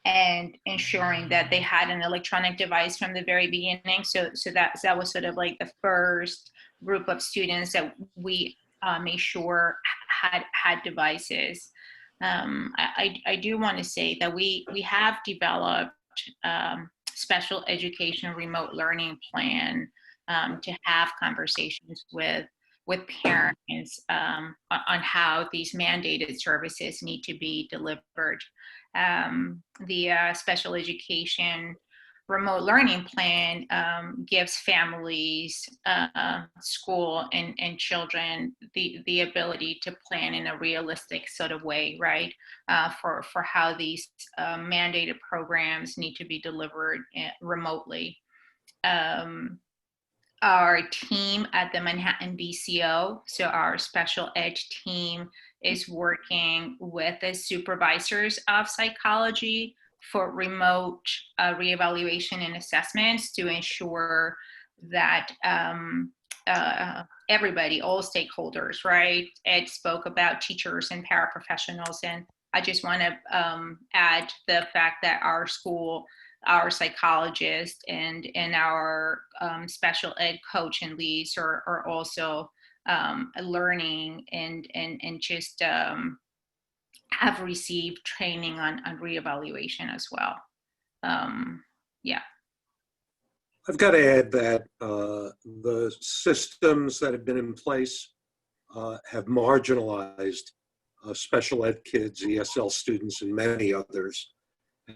and ensuring that they had an electronic device from the very beginning. So that was sort of like the first group of students that we made sure had devices. I do want to say that we have developed special education remote learning plan to have conversations with parents on how these mandated services need to be delivered. The special education remote learning plan gives families, school, and children the ability to plan in a realistic sort of way, right? For how these mandated programs need to be delivered remotely. Our team at the Manhattan BCO, so our special ed team, is working with the supervisors of psychology for remote reevaluation and assessments to ensure that everybody, all stakeholders, right? Ed spoke about teachers and paraprofessionals, and I just want to add the fact that our school, our psychologists and our special ed coach and leads are also learning and just have received training on reevaluation as well. Yeah. I've got to add that the systems that have been in place have marginalized special ed kids, ESL students, and many others,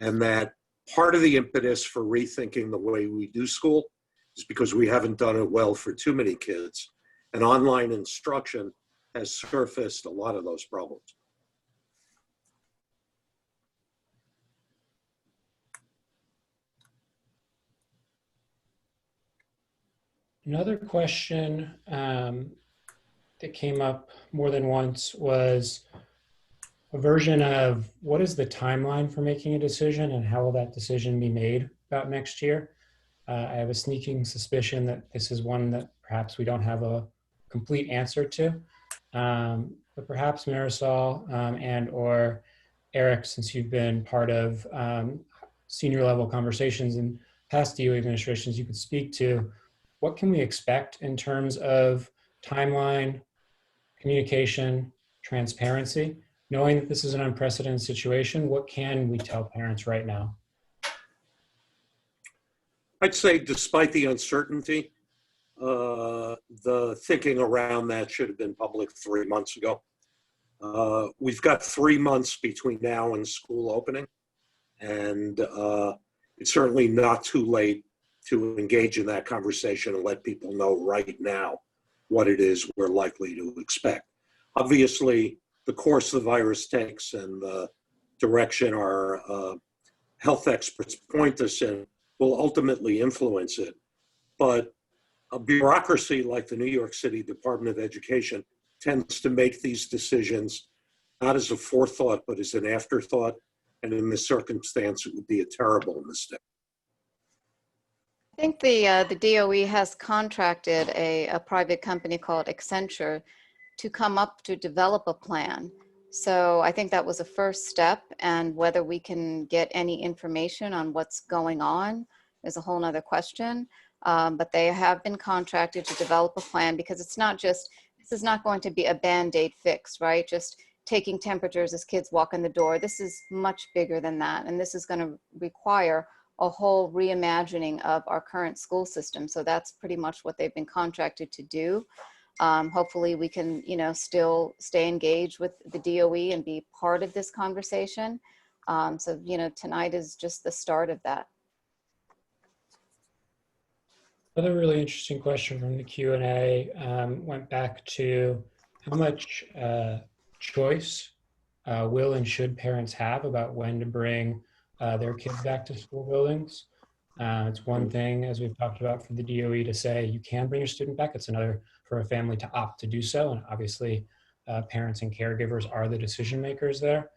and that Part of the impetus for rethinking the way we do school is because we haven't done it well for too many kids. And online instruction has surfaced a lot of those problems. Another question that came up more than once was a version of what is the timeline for making a decision and how will that decision be made about next year? I have a sneaking suspicion that this is one that perhaps we don't have a complete answer to. But perhaps Marisol and or Eric, since you've been part of senior level conversations in past DOE administrations, you could speak to what can we expect in terms of timeline, communication, transparency, knowing that this is an unprecedented situation. What can we tell parents right now? I'd say despite the uncertainty, the thinking around that should have been public 3 months ago. We've got 3 months between now and school opening, and it's certainly not too late to engage in that conversation and let people know right now what it is we're likely to expect. Obviously, the course the virus takes and the direction our health experts point us in will ultimately influence it. But a bureaucracy like the New York City Department of Education tends to make these decisions not as a forethought, but as an afterthought. And in this circumstance, it would be a terrible mistake. I think the DOE has contracted a private company called Accenture to come up to develop a plan. So I think that was a first step, and whether we can get any information on what's going on is a whole nother question. But they have been contracted to develop a plan, because it's not just, this is not going to be a Band-Aid fix, right? Just taking temperatures as kids walk in the door. This is much bigger than that. And this is going to require a whole reimagining of our current school system. So that's pretty much what they've been contracted to do. Hopefully we can, still stay engaged with the DOE and be part of this conversation. So, tonight is just the start of that. Another really interesting question from the Q&A went back to how much choice will and should parents have about when to bring their kids back to school buildings. It's one thing, as we've talked about, for the DOE to say you can bring your student back. It's another for a family to opt to do so. And obviously, parents and caregivers are the decision makers there.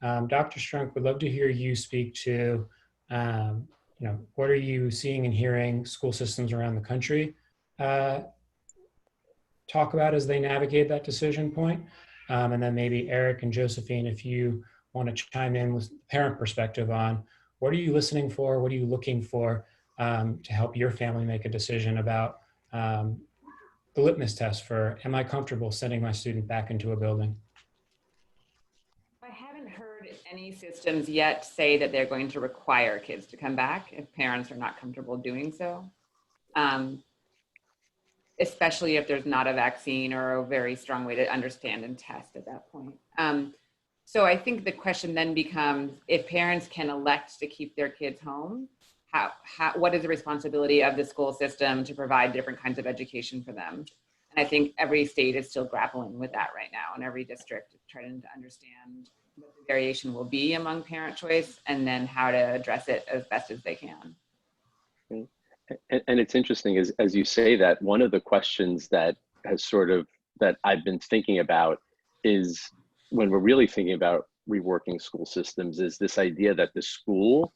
Dr. Strunk, would love to hear you speak to, what are you seeing and hearing school systems around the country talk about as they navigate that decision point? And then maybe Eric and Josephine, if you want to chime in with parent perspective on what are you listening for, what are you looking for to help your family make a decision about the litmus test for, am I comfortable sending my student back into a building? I haven't heard any systems yet say that they're going to require kids to come back if parents are not comfortable doing so. Especially if there's not a vaccine or a very strong way to understand and test at that point. So I think the question then becomes, if parents can elect to keep their kids home, what is the responsibility of the school system to provide different kinds of education for them? And I think every state is still grappling with that right now, and every district is trying to understand what the variation will be among parent choice and then how to address it as best as they can. And it's interesting, as you say that, one of the questions that that I've been thinking about is, when we're really thinking about reworking school systems, is this idea that the school,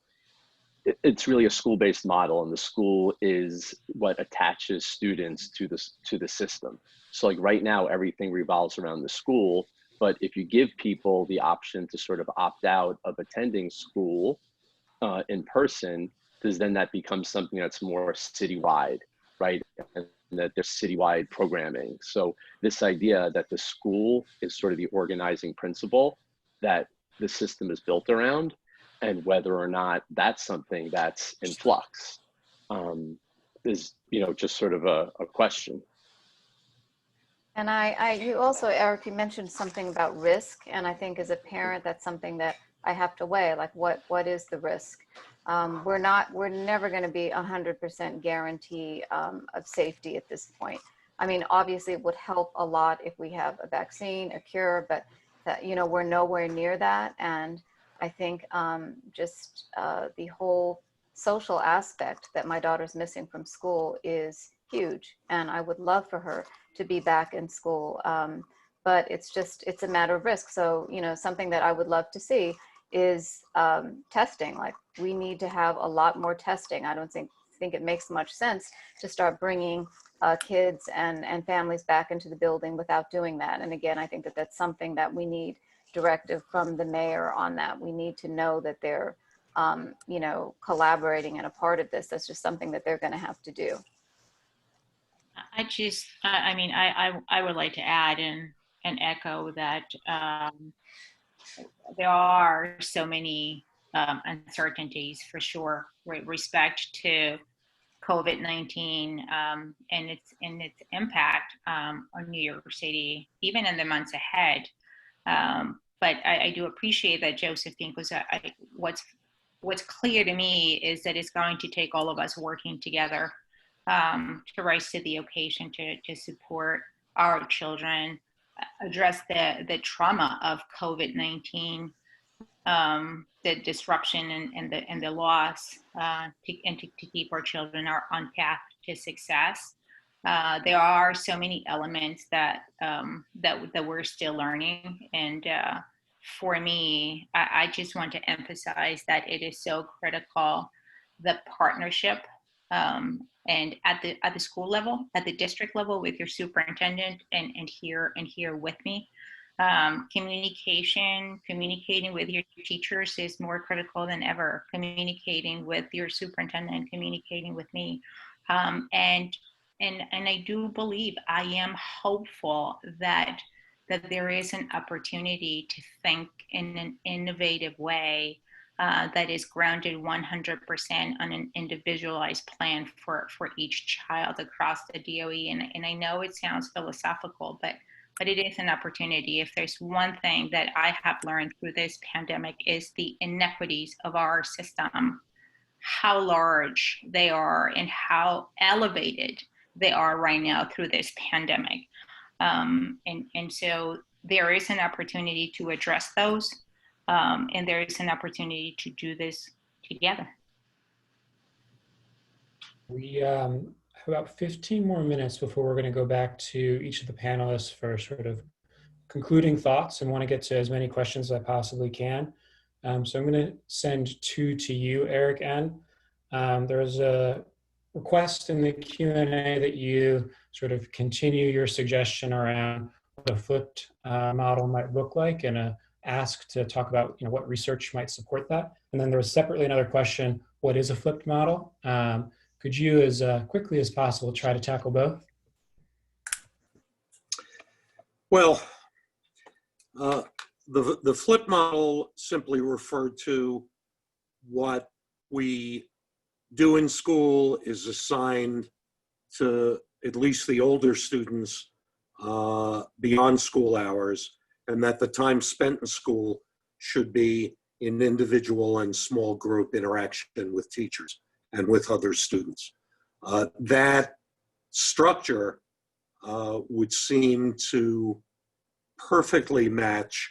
it's really a school-based model, and the school is what attaches students to the system. So like right now, everything revolves around the school, but if you give people the option to sort of opt out of attending school in person, does then that becomes something that's more citywide, right? And that there's citywide programming. So this idea that the school is sort of the organizing principle that the system is built around, and whether or not that's something that's in flux is, just sort of a question. And you also, Eric, you mentioned something about risk. And I think as a parent, that's something that I have to weigh, like, what is the risk? We're never going to be 100% guarantee of safety at this point. I mean, obviously it would help a lot if we have a vaccine, a cure, but that, you know, we're nowhere near that. And I think just the whole social aspect that my daughter's missing from school is huge. And I would love for her to be back in school. But it's a matter of risk. So, you know, something that I would love to see is testing. Like, we need to have a lot more testing. I don't think it makes much sense to start bringing kids and families back into the building without doing that. And again, I think that that's something that we need directive from the mayor on that. We need to know that they're, you know, collaborating and a part of this. That's just something that they're going to have to do. I mean, I would like to add and echo that there are so many uncertainties for sure with respect to COVID-19 and its impact on New York City, even in the months ahead. But I do appreciate that, Josephine, because what's clear to me is that it's going to take all of us working together to rise to the occasion to support our children, address the trauma of COVID-19, the disruption and the loss, to keep our children on path to success. There are so many elements that we're still learning, and for me, I just want to emphasize that it is so critical, the partnership, and at the school level, at the district level, with your superintendent and here with me. Communicating with your teachers is more critical than ever. Communicating with your superintendent, communicating with me, and I do believe, I am hopeful that there is an opportunity to think in an innovative way that is grounded 100% on an individualized plan for each child across the DOE. And I know it sounds philosophical, but it is an opportunity. If there's one thing that I have learned through this pandemic, is the inequities of our system, how large they are and how elevated they are right now through this pandemic. And so there is an opportunity to address those, and there is an opportunity to do this together. We have about 15 more minutes before we're going to go back to each of the panelists for sort of concluding thoughts, and want to get to as many questions as I possibly can. So I'm going to send two to you, Eric N. There's a request in the Q&A that you sort of continue your suggestion around what a flipped model might look like, and a ask to talk about, you know, what research might support that. And then there was separately another question: what is a flipped model? Could you, as quickly as possible, try to tackle both? Well, the flip model simply referred to what we do in school is assigned to at least the older students beyond school hours, and that the time spent in school should be in individual and small group interaction with teachers and with other students. That structure would seem to perfectly match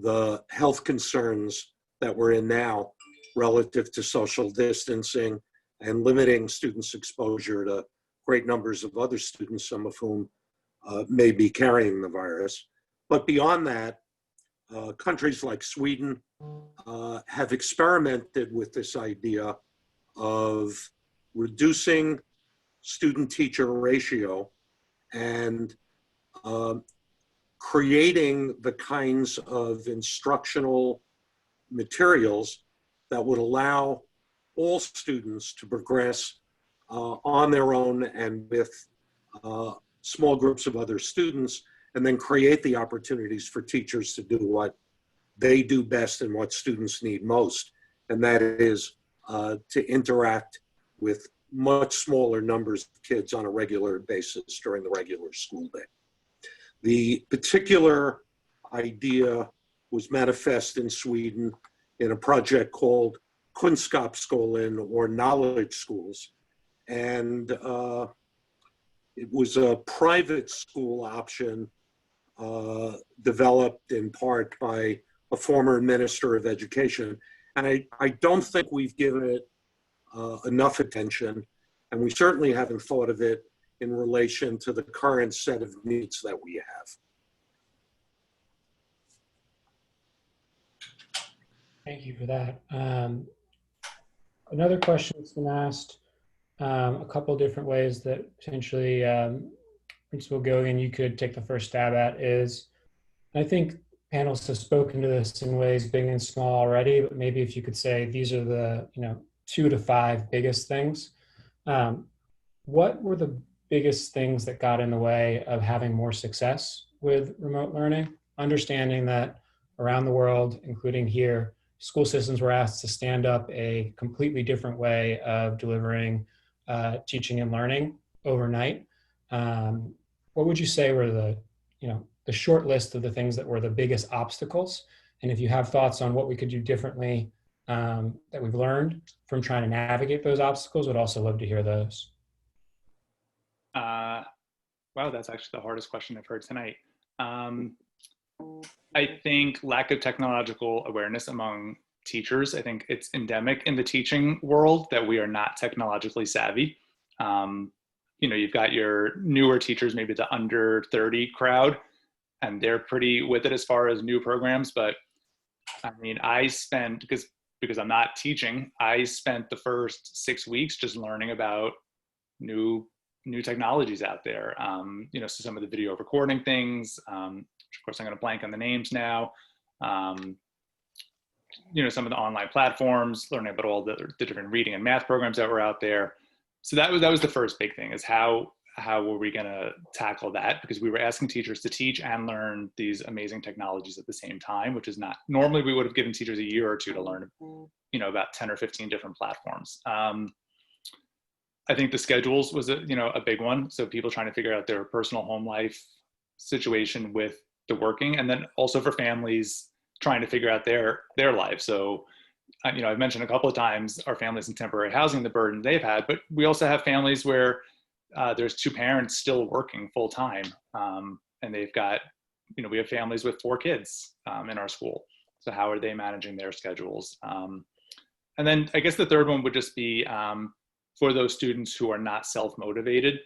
the health concerns that we're in now relative to social distancing and limiting students' exposure to great numbers of other students, some of whom may be carrying the virus. But beyond that, countries like Sweden have experimented with this idea of reducing student-teacher ratio and creating the kinds of instructional materials that would allow all students to progress on their own and with small groups of other students, and then create the opportunities for teachers to do what they do best and what students need most, and that is to interact with much smaller numbers of kids on a regular basis during the regular school day. The particular idea was manifest in Sweden in a project called Kunskapsskolan, or knowledge schools. And it was a private school option developed in part by a former minister of education. And I don't think we've given it enough attention, and we certainly haven't thought of it in relation to the current set of needs that we have. Thank you for that. Another question that's been asked a couple different ways that potentially Principal Gilligan, you could take the first stab at is, I think panelists have spoken to this in ways big and small already, but maybe if you could say these are the 2 to 5 biggest things. What were the biggest things that got in the way of having more success with remote learning? Understanding that around the world, including here, school systems were asked to stand up a completely different way of delivering teaching and learning overnight. What would you say were the short list of the things that were the biggest obstacles? And if you have thoughts on what we could do differently that we've learned from trying to navigate those obstacles, would also love to hear those. Wow, that's actually the hardest question I've heard tonight. I think lack of technological awareness among teachers. I think it's endemic in the teaching world that we are not technologically savvy. You've got your newer teachers, maybe the under 30 crowd, and they're pretty with it as far as new programs. But I mean, I spent, because I'm not teaching, I spent the first 6 weeks just learning about new technologies out there. So some of the video recording things, which of course I'm going to blank on the names now. Some of the online platforms, learning about all the different reading and math programs that were out there. So that was the first big thing, is how were we going to tackle that? Because we were asking teachers to teach and learn these amazing technologies at the same time, which is not, normally we would have given teachers a year or two to learn, about 10 or 15 different platforms. I think the schedules was a big one. So people trying to figure out their personal home life situation with the working, and then also for families trying to figure out their lives. So, I've mentioned a couple of times our families in temporary housing, the burden they've had, but we also have families where there's 2 parents still working full time. And they've got, we have families with 4 kids in our school. So how are they managing their schedules? And then I guess the third one would just be for those students who are not self-motivated.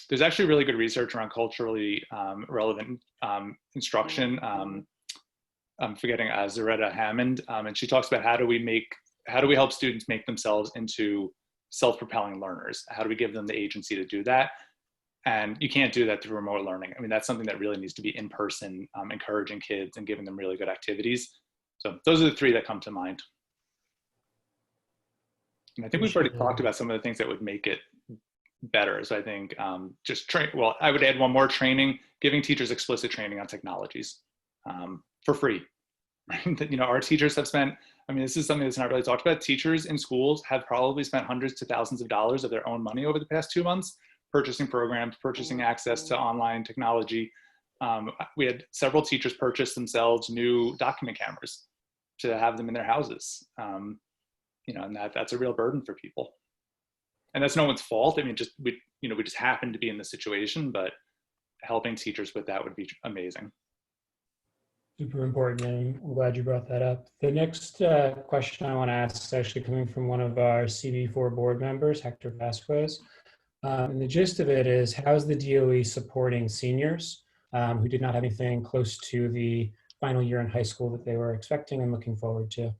There's actually really good research around culturally relevant instruction. I'm forgetting Zaretta Hammond, and she talks about how do we help students make themselves into self-propelling learners? How do we give them the agency to do that? And you can't do that through remote learning. I mean, that's something that really needs to be in person, encouraging kids and giving them really good activities. So those are the 3 that come to mind. And I think we've already talked about some of the things that would make it better. So I think I would add one more: training, giving teachers explicit training on technologies for free. Our teachers have spent, this is something that's not really talked about. Teachers in schools have probably spent hundreds to thousands of dollars of their own money over the past 2 months, purchasing programs, purchasing access to online technology. We had several teachers purchase themselves new document cameras to have them in their houses. And that's a real burden for people. And that's no one's fault. We just happen to be in the situation, but helping teachers with that would be amazing. Super important, and I'm glad you brought that up. The next question I want to ask is actually coming from one of our CB4 board members, Hector Vasquez. And the gist of it is, how is the DOE supporting seniors who did not have anything close to the final year in high school that they were expecting and looking forward to?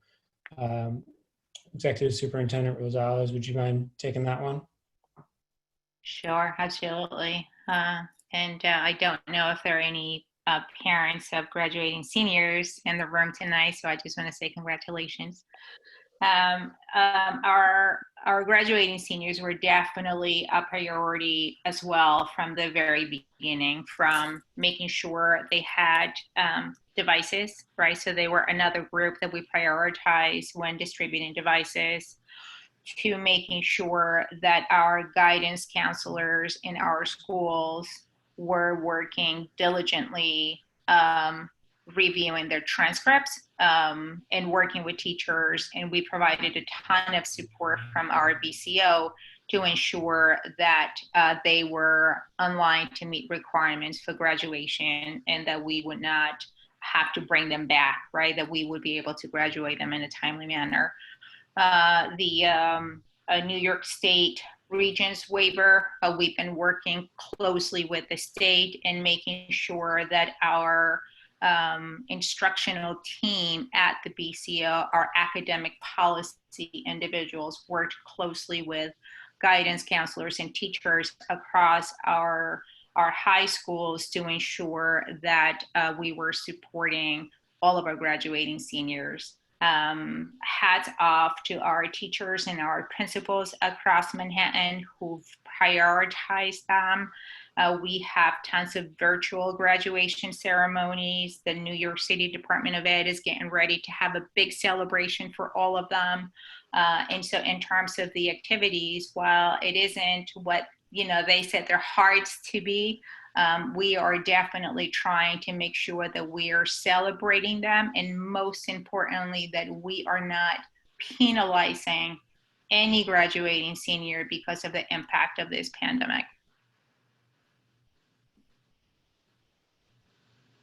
Executive Superintendent Rosales, would you mind taking that one? Sure, absolutely. And I don't know if there are any parents of graduating seniors in the room tonight, so I just want to say congratulations. Our graduating seniors were definitely a priority as well from the very beginning, from making sure they had devices, right? So they were another group that we prioritized when distributing devices, to making sure that our guidance counselors in our schools were working diligently reviewing their transcripts and working with teachers. And we provided a ton of support from our BCO to ensure that they were online to meet requirements for graduation and that we would not have to bring them back, right? That we would be able to graduate them in a timely manner. The New York State Regents waiver, we've been working closely with the state and making sure that our instructional team at the BCO, our academic policy individuals, worked closely with guidance counselors and teachers across our high schools to ensure that we were supporting all of our graduating seniors. Hats off to our teachers and our principals across Manhattan who've prioritized them. We have tons of virtual graduation ceremonies. The New York City Department of Ed is getting ready to have a big celebration for all of them. And so in terms of the activities, while it isn't what they set their hearts to be, we are definitely trying to make sure that we are celebrating them, and most importantly, that we are not penalizing any graduating senior because of the impact of this pandemic.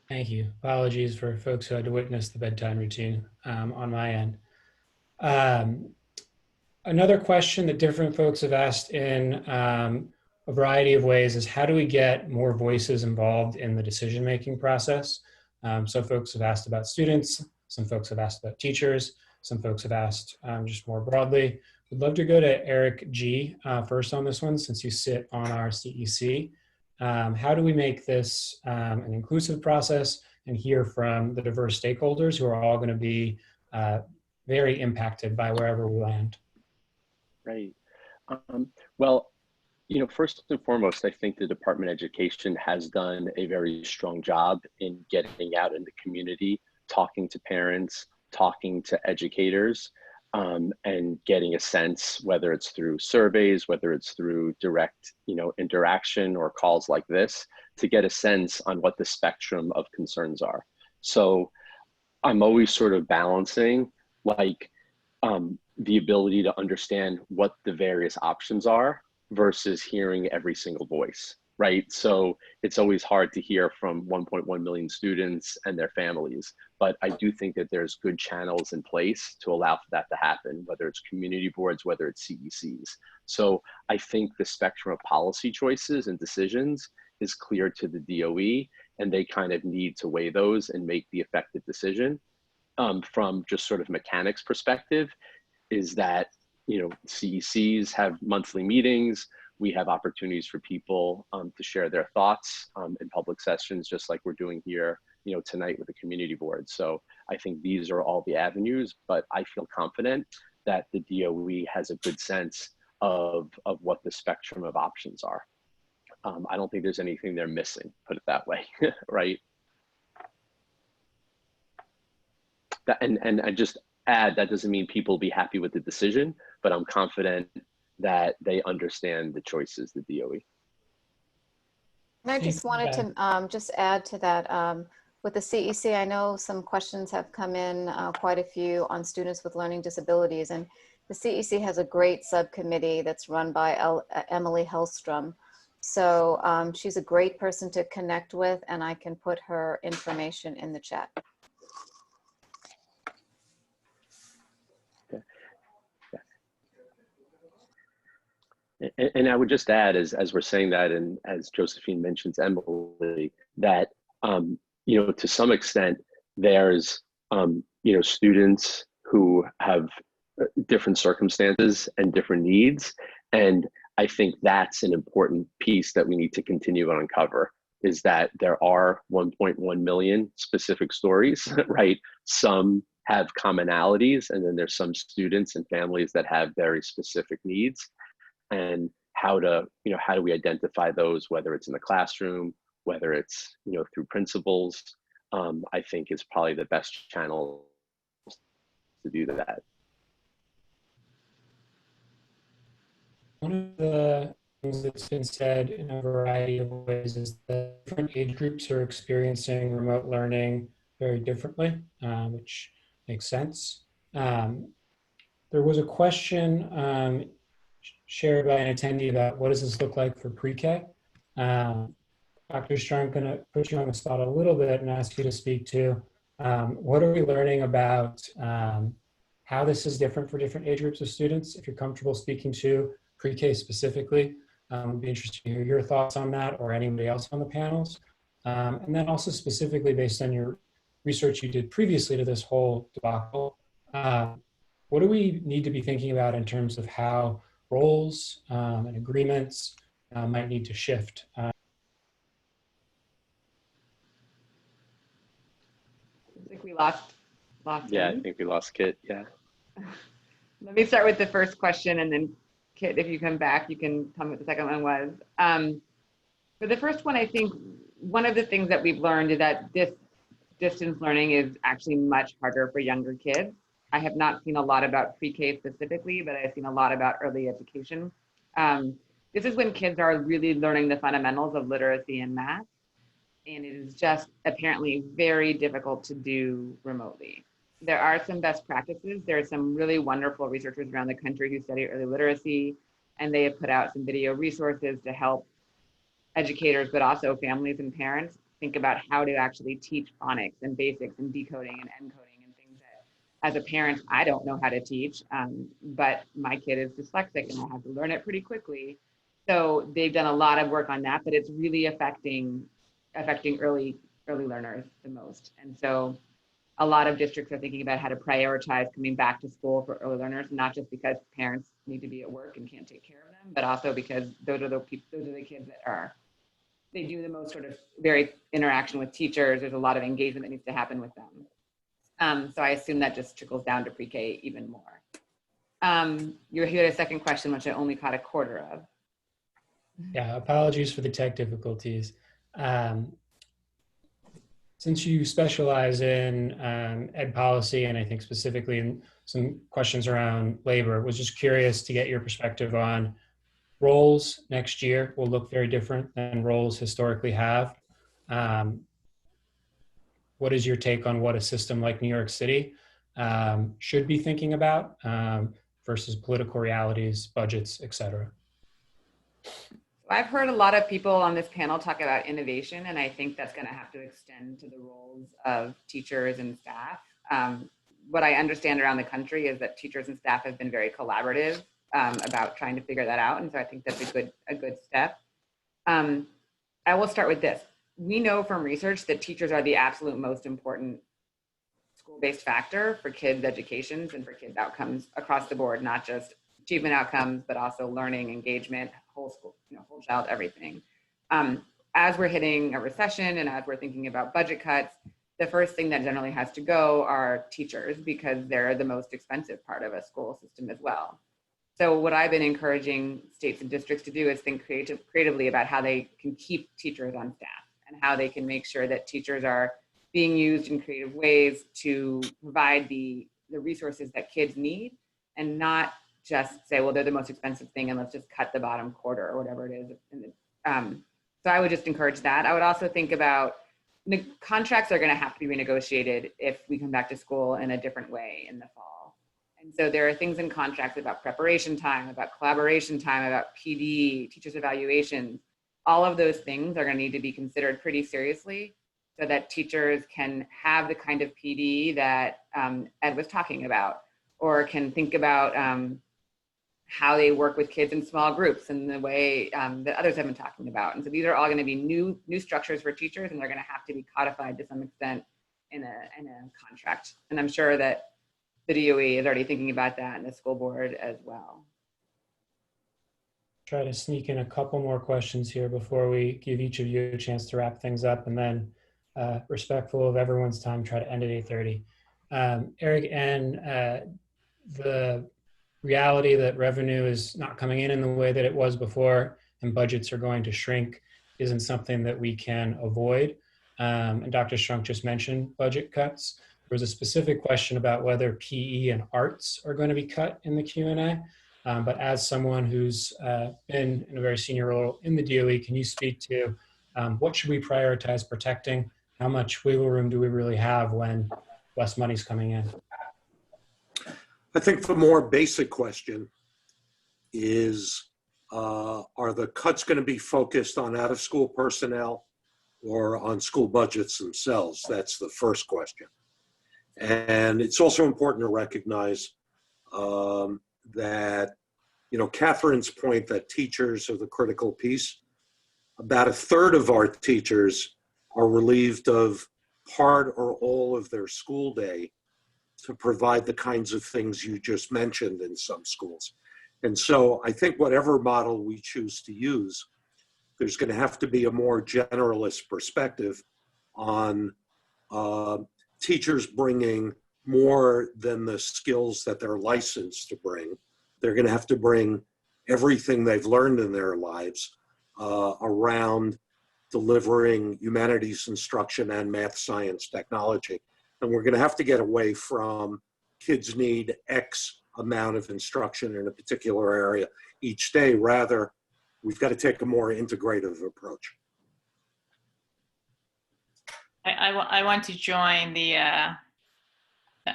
Thank you. Apologies for folks who had to witness the bedtime routine on my end. Another question that different folks have asked in a variety of ways is, how do we get more voices involved in the decision-making process? Some folks have asked about students, some folks have asked about teachers, some folks have asked just more broadly. We'd love to go to Eric G. First on this one, since you sit on our CEC. How do we make this an inclusive process and hear from the diverse stakeholders who are all going to be very impacted by wherever we land? Right. Well, first and foremost, I think the Department of Education has done a very strong job in getting out in the community, talking to parents, talking to educators, and getting a sense, whether it's through surveys, whether it's through direct, interaction or calls like this, to get a sense on what the spectrum of concerns are. So I'm always sort of balancing the ability to understand what the various options are versus hearing every single voice, right? So it's always hard to hear from 1.1 million students and their families, but I do think that there's good channels in place to allow for that to happen, whether it's community boards, whether it's CECs. So I think the spectrum of policy choices and decisions is clear to the DOE, and they kind of need to weigh those and make the effective decision. From just sort of mechanics perspective, is that CECs have monthly meetings. We have opportunities for people to share their thoughts in public sessions, just like we're doing here, tonight with the community board. So I think these are all the avenues, but I feel confident that the DOE has a good sense of what the spectrum of options are. I don't think there's anything they're missing, put it that way, right? And I just add, that doesn't mean people will be happy with the decision, but I'm confident that they understand the choices, the DOE. And I just wanted to just add to that, with the CEC, I know some questions have come in, quite a few, on students with learning disabilities. And the CEC has a great subcommittee that's run by Emily Hellstrom. So she's a great person to connect with, and I can put her information in the chat. And I would just add, as we're saying that, and as Josephine mentions Emily, that, to some extent, there's, students who have different circumstances and different needs. And I think that's an important piece that we need to continue to uncover, is that there are 1.1 million specific stories, right? Some have commonalities, and then there's some students and families that have very specific needs. And how do we identify those, whether it's in the classroom, whether it's, through principals, I think is probably the best channel to do that. One of the things that's been said in a variety of ways is that different age groups are experiencing remote learning very differently, which makes sense. There was a question shared by an attendee about what does this look like for pre-K. Dr. Strunk, I'm going to put you on the spot a little bit and ask you to speak to what are we learning about how this is different for different age groups of students. If you're comfortable speaking to pre-K specifically, I'd be interested to hear your thoughts on that or anybody else on the panels. And then also specifically based on your research you did previously to this whole debacle, what do we need to be thinking about in terms of how roles and agreements might need to shift? I think we lost Yeah, him. I think we lost Kit, yeah. Let me start with the first question, and then Kit, if you come back, you can tell me what the second one was. For the first one, I think one of the things that we've learned is that this distance learning is actually much harder for younger kids. I have not seen a lot about pre-K specifically, but I've seen a lot about early education. This is when kids are really learning the fundamentals of literacy and math, and it is just apparently very difficult to do remotely. There are some best practices. There are some really wonderful researchers around the country who study early literacy, and they have put out some video resources to help educators, but also families and parents think about how to actually teach phonics and basics and decoding and encoding and things that, as a parent, I don't know how to teach, but my kid is dyslexic and I have to learn it pretty quickly. So they've done a lot of work on that, but it's really affecting early learners the most. And so a lot of districts are thinking about how to prioritize coming back to school for early learners, not just because parents need to be at work and can't take care of them, but also because those are the kids that they do the most sort of very interaction with teachers. There's a lot of engagement that needs to happen with them. So I assume that just trickles down to pre-K even more. You had a second question, which I only caught a quarter of. Yeah, apologies for the tech difficulties. Since you specialize in ed policy, and I think specifically in some questions around labor, was just curious to get your perspective on roles next year will look very different than roles historically have. What is your take on what a system like New York City should be thinking about versus political realities, budgets, et cetera? I've heard a lot of people on this panel talk about innovation, and I think that's going to have to extend to the roles of teachers and staff. What I understand around the country is that teachers and staff have been very collaborative about trying to figure that out, and so I think that's a good step. I will start with this. We know from research that teachers are the absolute most important school-based factor for kids' educations and for kids' outcomes across the board, not just achievement outcomes, but also learning, engagement, whole school, whole child, everything. As we're hitting a recession and as we're thinking about budget cuts, the first thing that generally has to go are teachers because they're the most expensive part of a school system as well. So what I've been encouraging states and districts to do is think creatively about how they can keep teachers on staff and how they can make sure that teachers are being used in creative ways to provide the resources that kids need and not just say, well, they're the most expensive thing and let's just cut the bottom quarter or whatever it is. So I would just encourage that. I would also think about contracts are going to have to be renegotiated if we come back to school in a different way in the fall. And so there are things in contracts about preparation time, about collaboration time, about PD, teachers' evaluations. All of those things are going to need to be considered pretty seriously so that teachers can have the kind of PD that Ed was talking about, or can think about how they work with kids in small groups and the way that others have been talking about. And so these are all going to be new structures for teachers, and they're going to have to be codified to some extent in a contract. And I'm sure that the DOE is already thinking about that and the school board as well. Try to sneak in a couple more questions here before we give each of you a chance to wrap things up, and then respectful of everyone's time, try to end at 8:30. Eric, and the reality that revenue is not coming in the way that it was before and budgets are going to shrink isn't something that we can avoid. And Dr. Strunk just mentioned budget cuts. There was a specific question about whether PE and arts are going to be cut in the Q&A. But as someone who's been in a very senior role in the DOE, can you speak to what should we prioritize protecting how much wiggle room do we really have when less money's coming in? I think the more basic question is, are the cuts going to be focused on out-of-school personnel or on school budgets themselves? That's the first question. And it's also important to recognize that, Katherine's point that teachers are the critical piece. About a third of our teachers are relieved of part or all of their school day to provide the kinds of things you just mentioned in some schools. And so I think whatever model we choose to use, there's going to have to be a more generalist perspective on teachers bringing more than the skills that they're licensed to bring. They're going to have to bring everything they've learned in their lives around delivering humanities instruction and math, science, technology. And we're going to have to get away from kids need X amount of instruction in a particular area each day. Rather, we've got to take a more integrative approach. I want to join the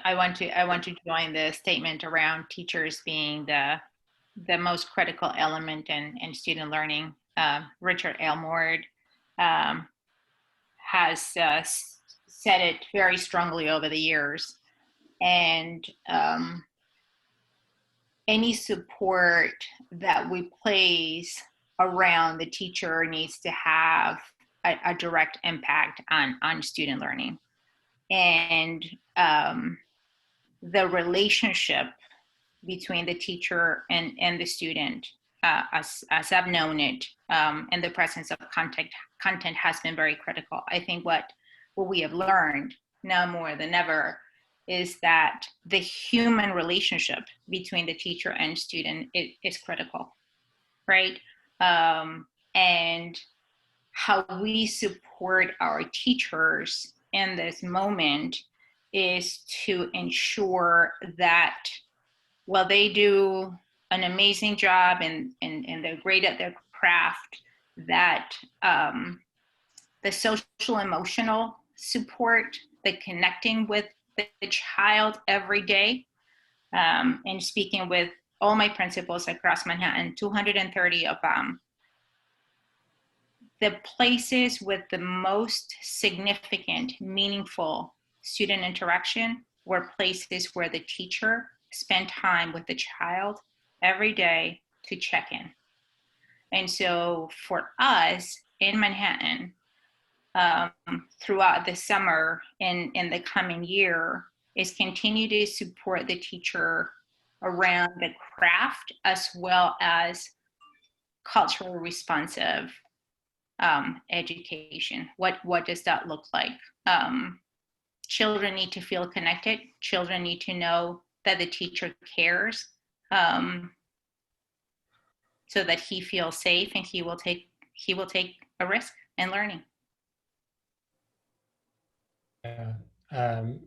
I want to join the statement around teachers being the most critical element in student learning. Richard Elmore has said it very strongly over the years, and any support that we place around the teacher needs to have a direct impact on student learning. And the relationship between the teacher and the student, as I've known it, and the presence of content has been very critical. I think what we have learned now more than ever is that the human relationship between the teacher and student is critical, right? And how we support our teachers in this moment is to ensure that while they do an amazing job and they're great at their craft, that the social emotional support, the connecting with the child every day, and speaking with all my principals across Manhattan, 230 of them, the places with the most significant, meaningful student interaction were places where the teacher spent time with the child every day to check in. And so for us in Manhattan, throughout the summer and in the coming year, is continue to support the teacher around the craft as well as culturally responsive education. What does that look like? Children need to feel connected. Children need to know that the teacher cares, so that he feels safe and he will take a risk in learning.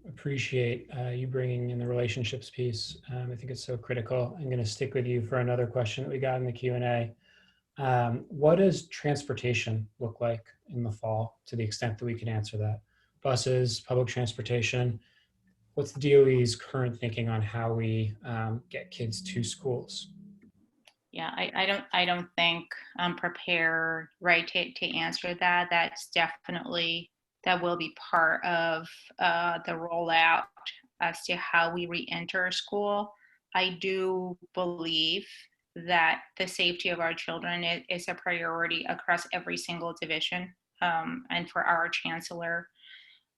Appreciate you bringing in the relationships piece. I think it's so critical. I'm going to stick with you for another question that we got in the Q&A. What does transportation look like in the fall, to the extent that we can answer that? Buses, public transportation. What's the DOE's current thinking on how we get kids to schools? Yeah, I don't think I'm prepared, right, to answer that. That's definitely, that will be part of the rollout as to how we re-enter school. I do believe that the safety of our children is a priority across every single division, and for our chancellor.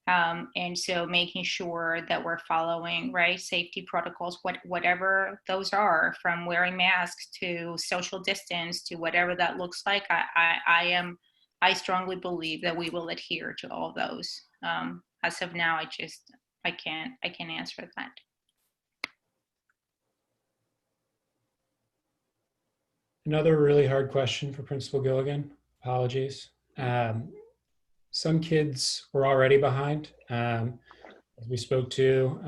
And so making sure that we're following, right, safety protocols, whatever those are, from wearing masks to social distance to whatever that looks like, I strongly believe that we will adhere to all those. As of now, I can't answer that. Another really hard question for Principal Gilligan. Apologies. Some kids were already behind, as we spoke to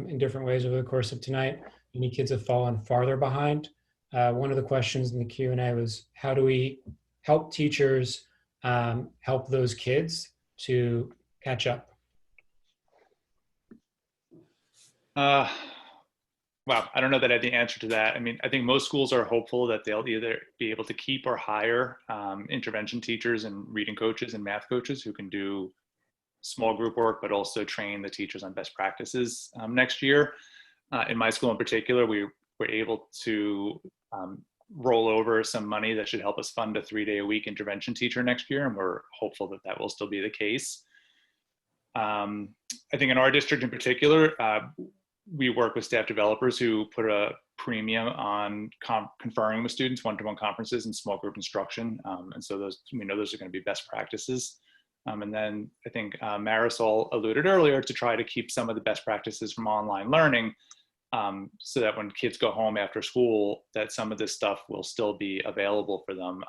in different ways over the course of tonight. Many kids have fallen farther behind. One of the questions in the Q&A was, how do we help teachers help those kids to catch up? Wow, I don't know that I have the answer to that. I mean, I think most schools are hopeful that they'll either be able to keep or hire intervention teachers and reading coaches and math coaches who can do small group work, but also train the teachers on best practices next year. In my school in particular, we were able to roll over some money that should help us fund a 3-day-a-week intervention teacher next year, and we're hopeful that that will still be the case. I think in our district in particular, we work with staff developers who put a premium on conferring with students one-to-one conferences and small group instruction. And so we know those are going to be best practices. And then I think Marisol alluded earlier to try to keep some of the best practices from online learning so that when kids go home after school, that some of this stuff will still be available for them.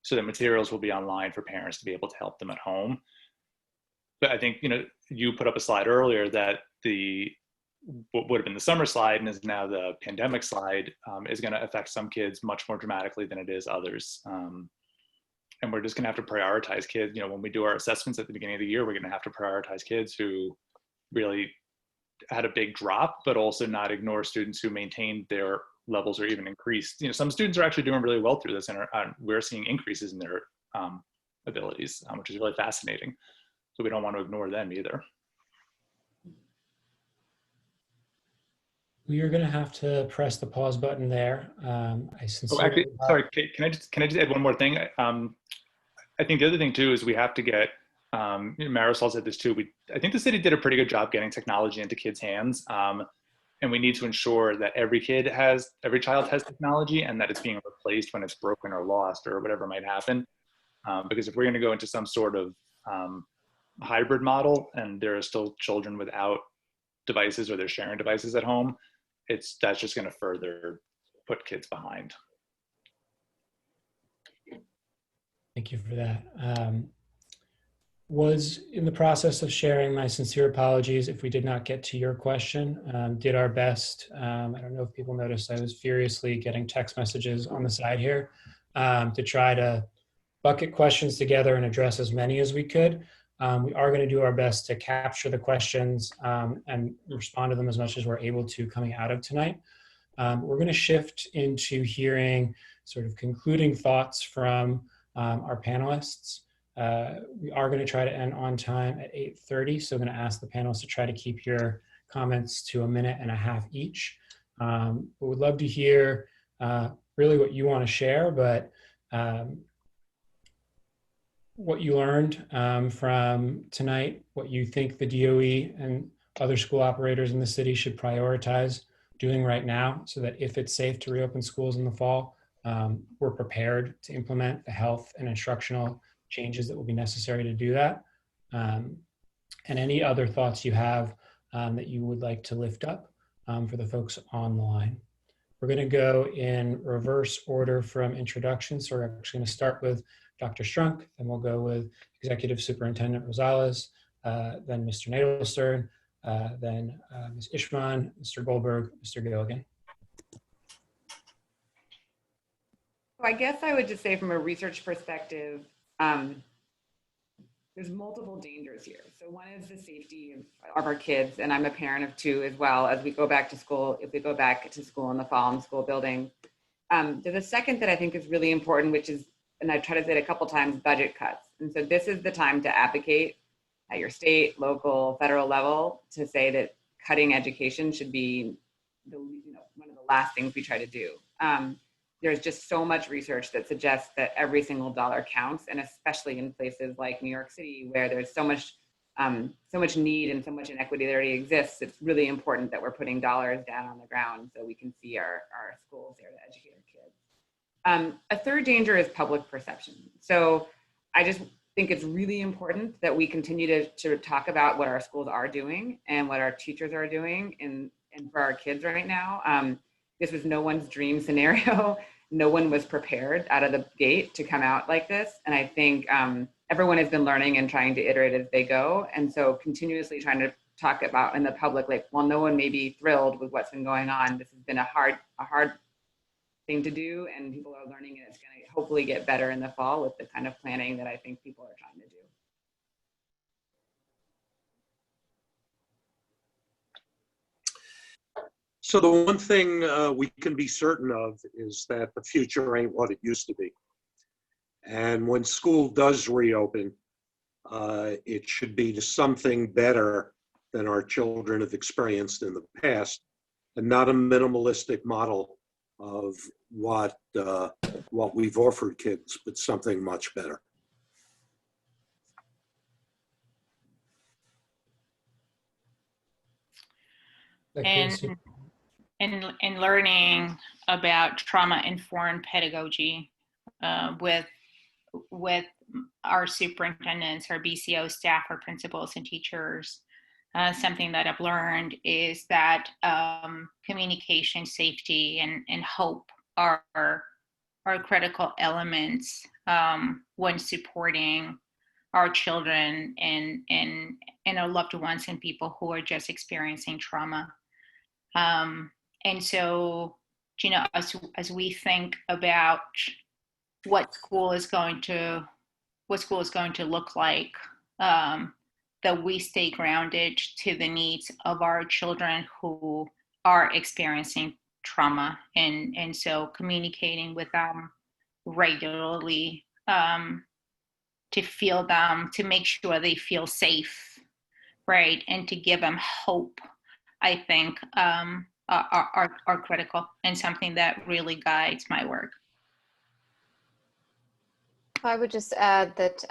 So that materials will be online for parents to be able to help them at home. But I think, you put up a slide earlier that what would have been the summer slide and is now the pandemic slide is going to affect some kids much more dramatically than it is others. And we're just going to have to prioritize kids. When we do our assessments at the beginning of the year, we're going to have to prioritize kids who really had a big drop, but also not ignore students who maintained their levels or even increased. Some students are actually doing really well through this, and we're seeing increases in their abilities, which is really fascinating. So we don't want to ignore them either. We are going to have to press the pause button there. Sorry, can I just add one more thing? I think the other thing too is we have to get, Marisol said this too, I think the city did a pretty good job getting technology into kids' hands. And we need to ensure that every child has technology and that it's being replaced when it's broken or lost or whatever might happen. Because if we're going to go into some sort of hybrid model and there are still children without devices or they're sharing devices at home, that's just going to further put kids behind. Thank you for that. Was in the process of sharing my sincere apologies if we did not get to your question. Did our best. I don't know if people noticed I was furiously getting text messages on the side here to try to bucket questions together and address as many as we could. We are going to do our best to capture the questions and respond to them as much as we're able to coming out of tonight. We're going to shift into hearing sort of concluding thoughts from our panelists. We are going to try to end on time at 8:30, so I'm going to ask the panelists to try to keep your comments to 1.5 minutes each. We would love to hear really what you want to share, but what you learned from tonight, what you think the DOE and other school operators in the city should prioritize doing right now so that if it's safe to reopen schools in the fall, we're prepared to implement the health and instructional changes that will be necessary to do that. And any other thoughts you have that you would like to lift up for the folks on the line. We're going to go in reverse order from introduction. So we're actually going to start with Dr. Strunk, then we'll go with Executive Superintendent Rosales, then Mr. Nadelstern, then Ms. Ishmon, Mr. Goldberg, Mr. Gilligan. So I guess I would just say from a research perspective, there's multiple dangers here. So one is the safety of our kids, and I'm a parent of 2 as well, as we go back to school, if we go back to school in the fall in school building. There's a second that I think is really important, which is, and I've tried to say it a couple times, budget cuts. And so this is the time to advocate at your state, local, federal level to say that cutting education should be one of the last things we try to do. There's just so much research that suggests that every single dollar counts, and especially in places like New York City, where there's so much need and so much inequity that already exists. It's really important that we're putting dollars down on the ground so we can see our schools there to educate our kids. A third danger is public perception. So I just think it's really important that we continue to talk about what our schools are doing and what our teachers are doing and for our kids right now. This was no one's dream scenario. No one was prepared out of the gate to come out like this. And I think everyone has been learning and trying to iterate as they go. And so continuously trying to talk about in the public, like, well, no one may be thrilled with what's been going on. This has been a hard thing to do, and people are learning, and it's going to hopefully get better in the fall with the kind of planning that I think people are trying to do. So the one thing we can be certain of is that the future ain't what it used to be. And when school does reopen, it should be to something better than our children have experienced in the past, and not a minimalistic model of what we've offered kids, but something much better. And learning about trauma-informed pedagogy with our superintendents, our BCO staff, our principals and teachers. Something that I've learned is that communication, safety, and hope are critical elements when supporting our children and our loved ones and people who are just experiencing trauma. And so, you know, as we think about what school is going to look like, that we stay grounded to the needs of our children who are experiencing trauma, and so communicating with them regularly to feel them, to make sure they feel safe, right, and to give them hope, I think are critical, and something that really guides my work. I would just add that,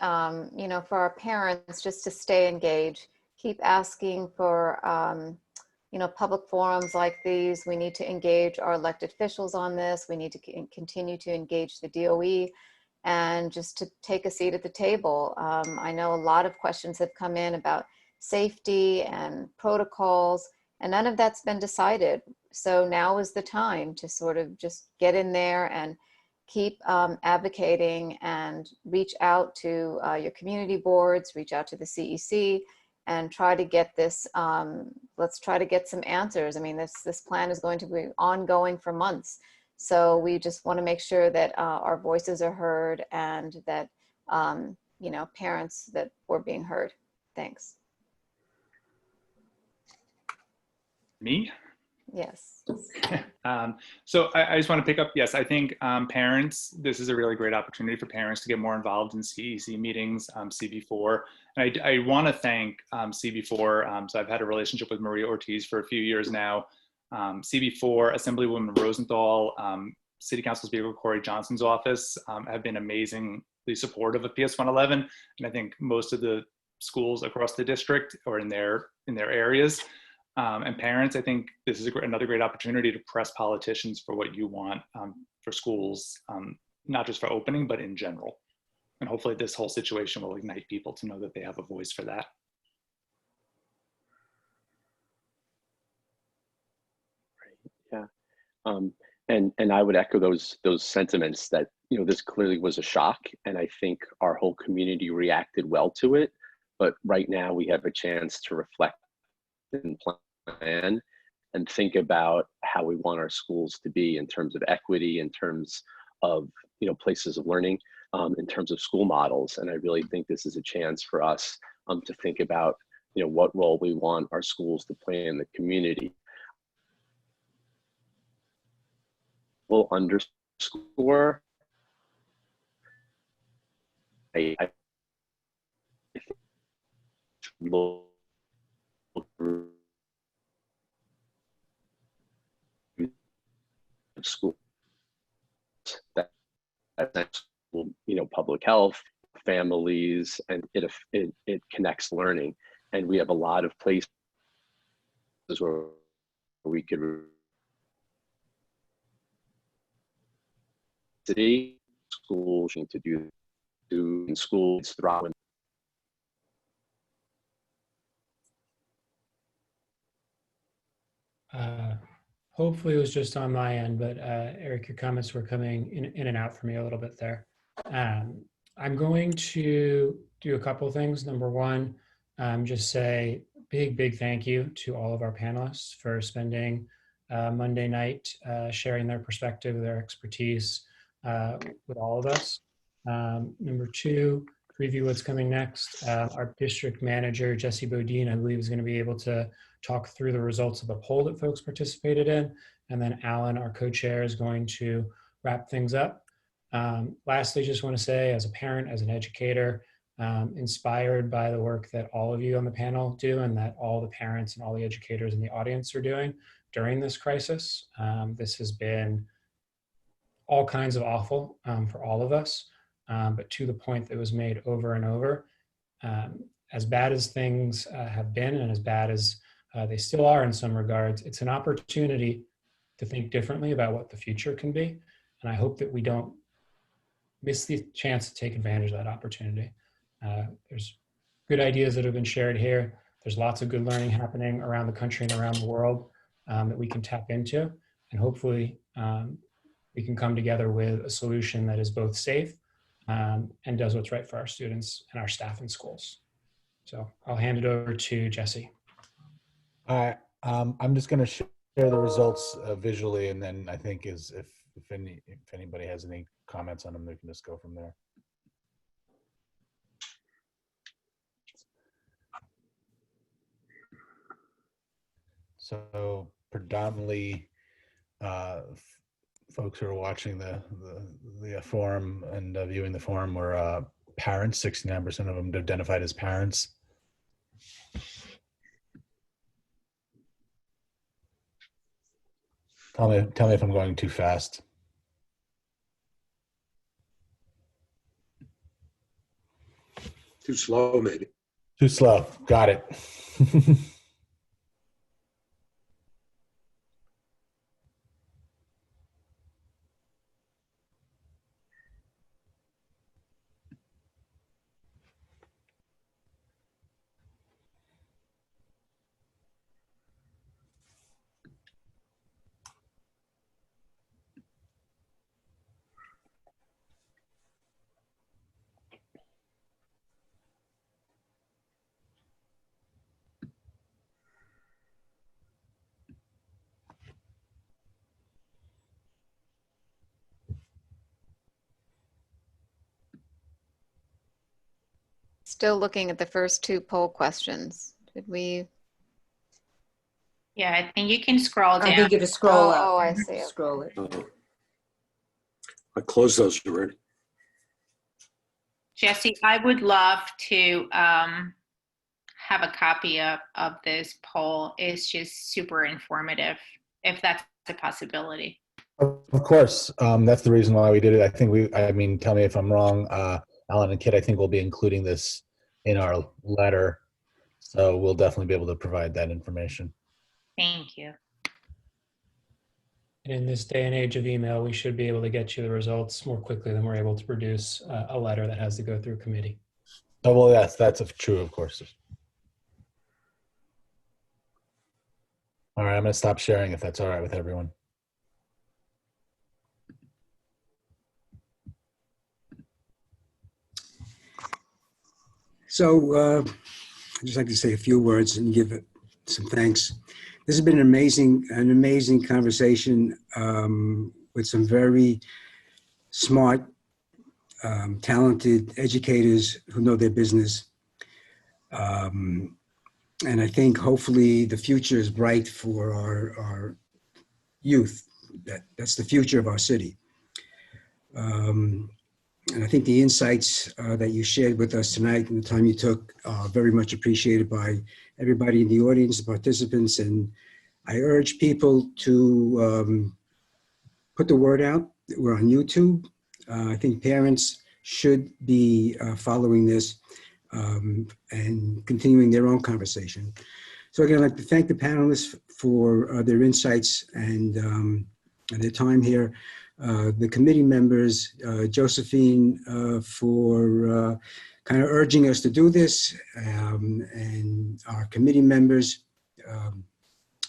you know, for our parents, just to stay engaged, keep asking for, you know, public forums like these. We need to engage our elected officials on this. We need to continue to engage the DOE and just to take a seat at the table. I know a lot of questions have come in about safety and protocols, and none of that's been decided. So now is the time to sort of just get in there and keep advocating and reach out to your community boards, reach out to the CEC, and try to get this, let's try to get some answers. I mean, this plan is going to be ongoing for months. So we just want to make sure that our voices are heard and that, you know, parents, that we're being heard. Thanks. Me? Yes. So I just want to pick up, yes, I think parents, this is a really great opportunity for parents to get more involved in CEC meetings, CB4. And I want to thank CB4. So I've had a relationship with Maria Ortiz for a few years now. CB4, Assemblywoman Rosenthal, City Council Speaker Corey Johnson's office have been amazingly supportive of PS 111. And I think most of the schools across the district or in their areas. And parents, I think this is another great opportunity to press politicians for what you want for schools, not just for opening, but in general. And hopefully this whole situation will ignite people to know that they have a voice for that. Yeah, and I would echo those sentiments that, you know, this clearly was a shock, and I think our whole community reacted well to it. But right now we have a chance to reflect and plan and think about how we want our schools to be in terms of equity, in terms of, you know, places of learning, in terms of school models. And I really think this is a chance for us to think about, you know, what role we want our schools to play in the community. We'll underscore I schools that you know, public health, families, and it connects learning. And we have a lot of places where we could city schools to do in schools throughout. Hopefully it was just on my end, but Eric, your comments were coming in and out for me a little bit there. I'm going to do a couple of things. Number one, just say big thank you to all of our panelists for spending Monday night sharing their perspective, their expertise with all of us. Number two, preview what's coming next. Our district manager, Jesse Bodine, I believe is going to be able to talk through the results of the poll that folks participated in. And then Alan, our co-chair, is going to wrap things up. Lastly, just want to say, as a parent, as an educator, inspired by the work that all of you on the panel do and that all the parents and all the educators in the audience are doing during this crisis. This has been all kinds of awful for all of us, but to the point that was made over and over. As bad as things have been and as bad as they still are in some regards, it's an opportunity to think differently about what the future can be. And I hope that we don't miss the chance to take advantage of that opportunity. There's good ideas that have been shared here. There's lots of good learning happening around the country and around the world that we can tap into. And hopefully we can come together with a solution that is both safe and does what's right for our students and our staff in schools. So I'll hand it over to Jesse. All right, I'm just going to share the results visually, and then I think if anybody has any comments on them, they can just go from there. So predominantly, folks who are watching the forum and viewing the forum were parents. 69% of them identified as parents. Tell me if I'm going too fast. Too slow, maybe. Too slow. Got it. Still looking at the first two poll questions. Did we? Yeah, I think you can scroll down. I think you just scroll up. Oh, I see. Scroll it. I closed those already. Jesse, I would love to have a copy of this poll. It's just super informative, if that's a possibility. Of course, that's the reason why we did it. I think tell me if I'm wrong, Alan and Kit, I think we'll be including this in our letter. So we'll definitely be able to provide that information. Thank you. And in this day and age of email, we should be able to get you the results more quickly than we're able to produce a letter that has to go through committee. Oh, well, yes, that's true, of course. All right, I'm going to stop sharing if that's all right with everyone. So I'd just like to say a few words and give it some thanks. This has been an amazing conversation with some very smart, talented educators who know their business. And I think hopefully the future is bright for our youth. That's the future of our city. And I think the insights that you shared with us tonight and the time you took are very much appreciated by everybody in the audience, the participants. And I urge people to put the word out. We're on YouTube. I think parents should be following this and continuing their own conversation. So again, I'd like to thank the panelists for their insights and their time here. The committee members, Josephine, for kind of urging us to do this, and our committee members,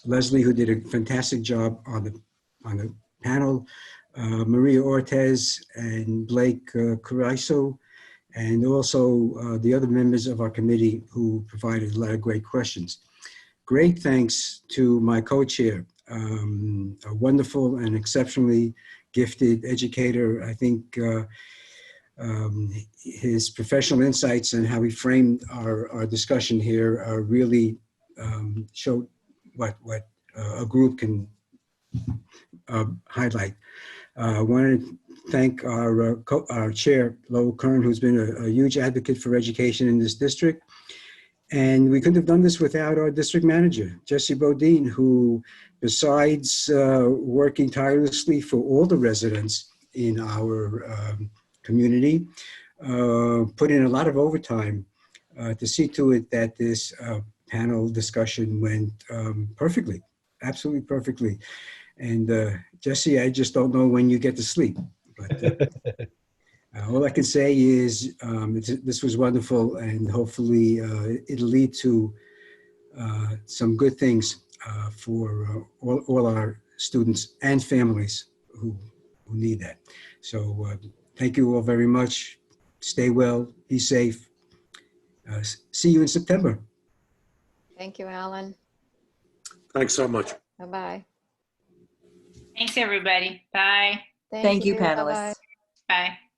Leslie, who did a fantastic job on the panel, Maria Ortez and Blake Carrizo, and also the other members of our committee who provided a lot of great questions. Great thanks to my co-chair, a wonderful and exceptionally gifted educator. I think His professional insights and how he framed our discussion here really showed what a group can highlight. I want to thank our chair, Lowell Kern, who's been a huge advocate for education in this district. And we couldn't have done this without our district manager, Jesse Bodine, who, besides working tirelessly for all the residents in our community, put in a lot of overtime to see to it that this panel discussion went perfectly, absolutely perfectly. And Jesse, I just don't know when you get to sleep. But all I can say is this was wonderful, and hopefully it'll lead to some good things for all our students and families who need that. So thank you all very much. Stay well, be safe. See you in September. Thank you, Alan. Thanks so much. Bye-bye. Thanks, everybody. Bye. Thank you, Bye-bye. panelists. Bye.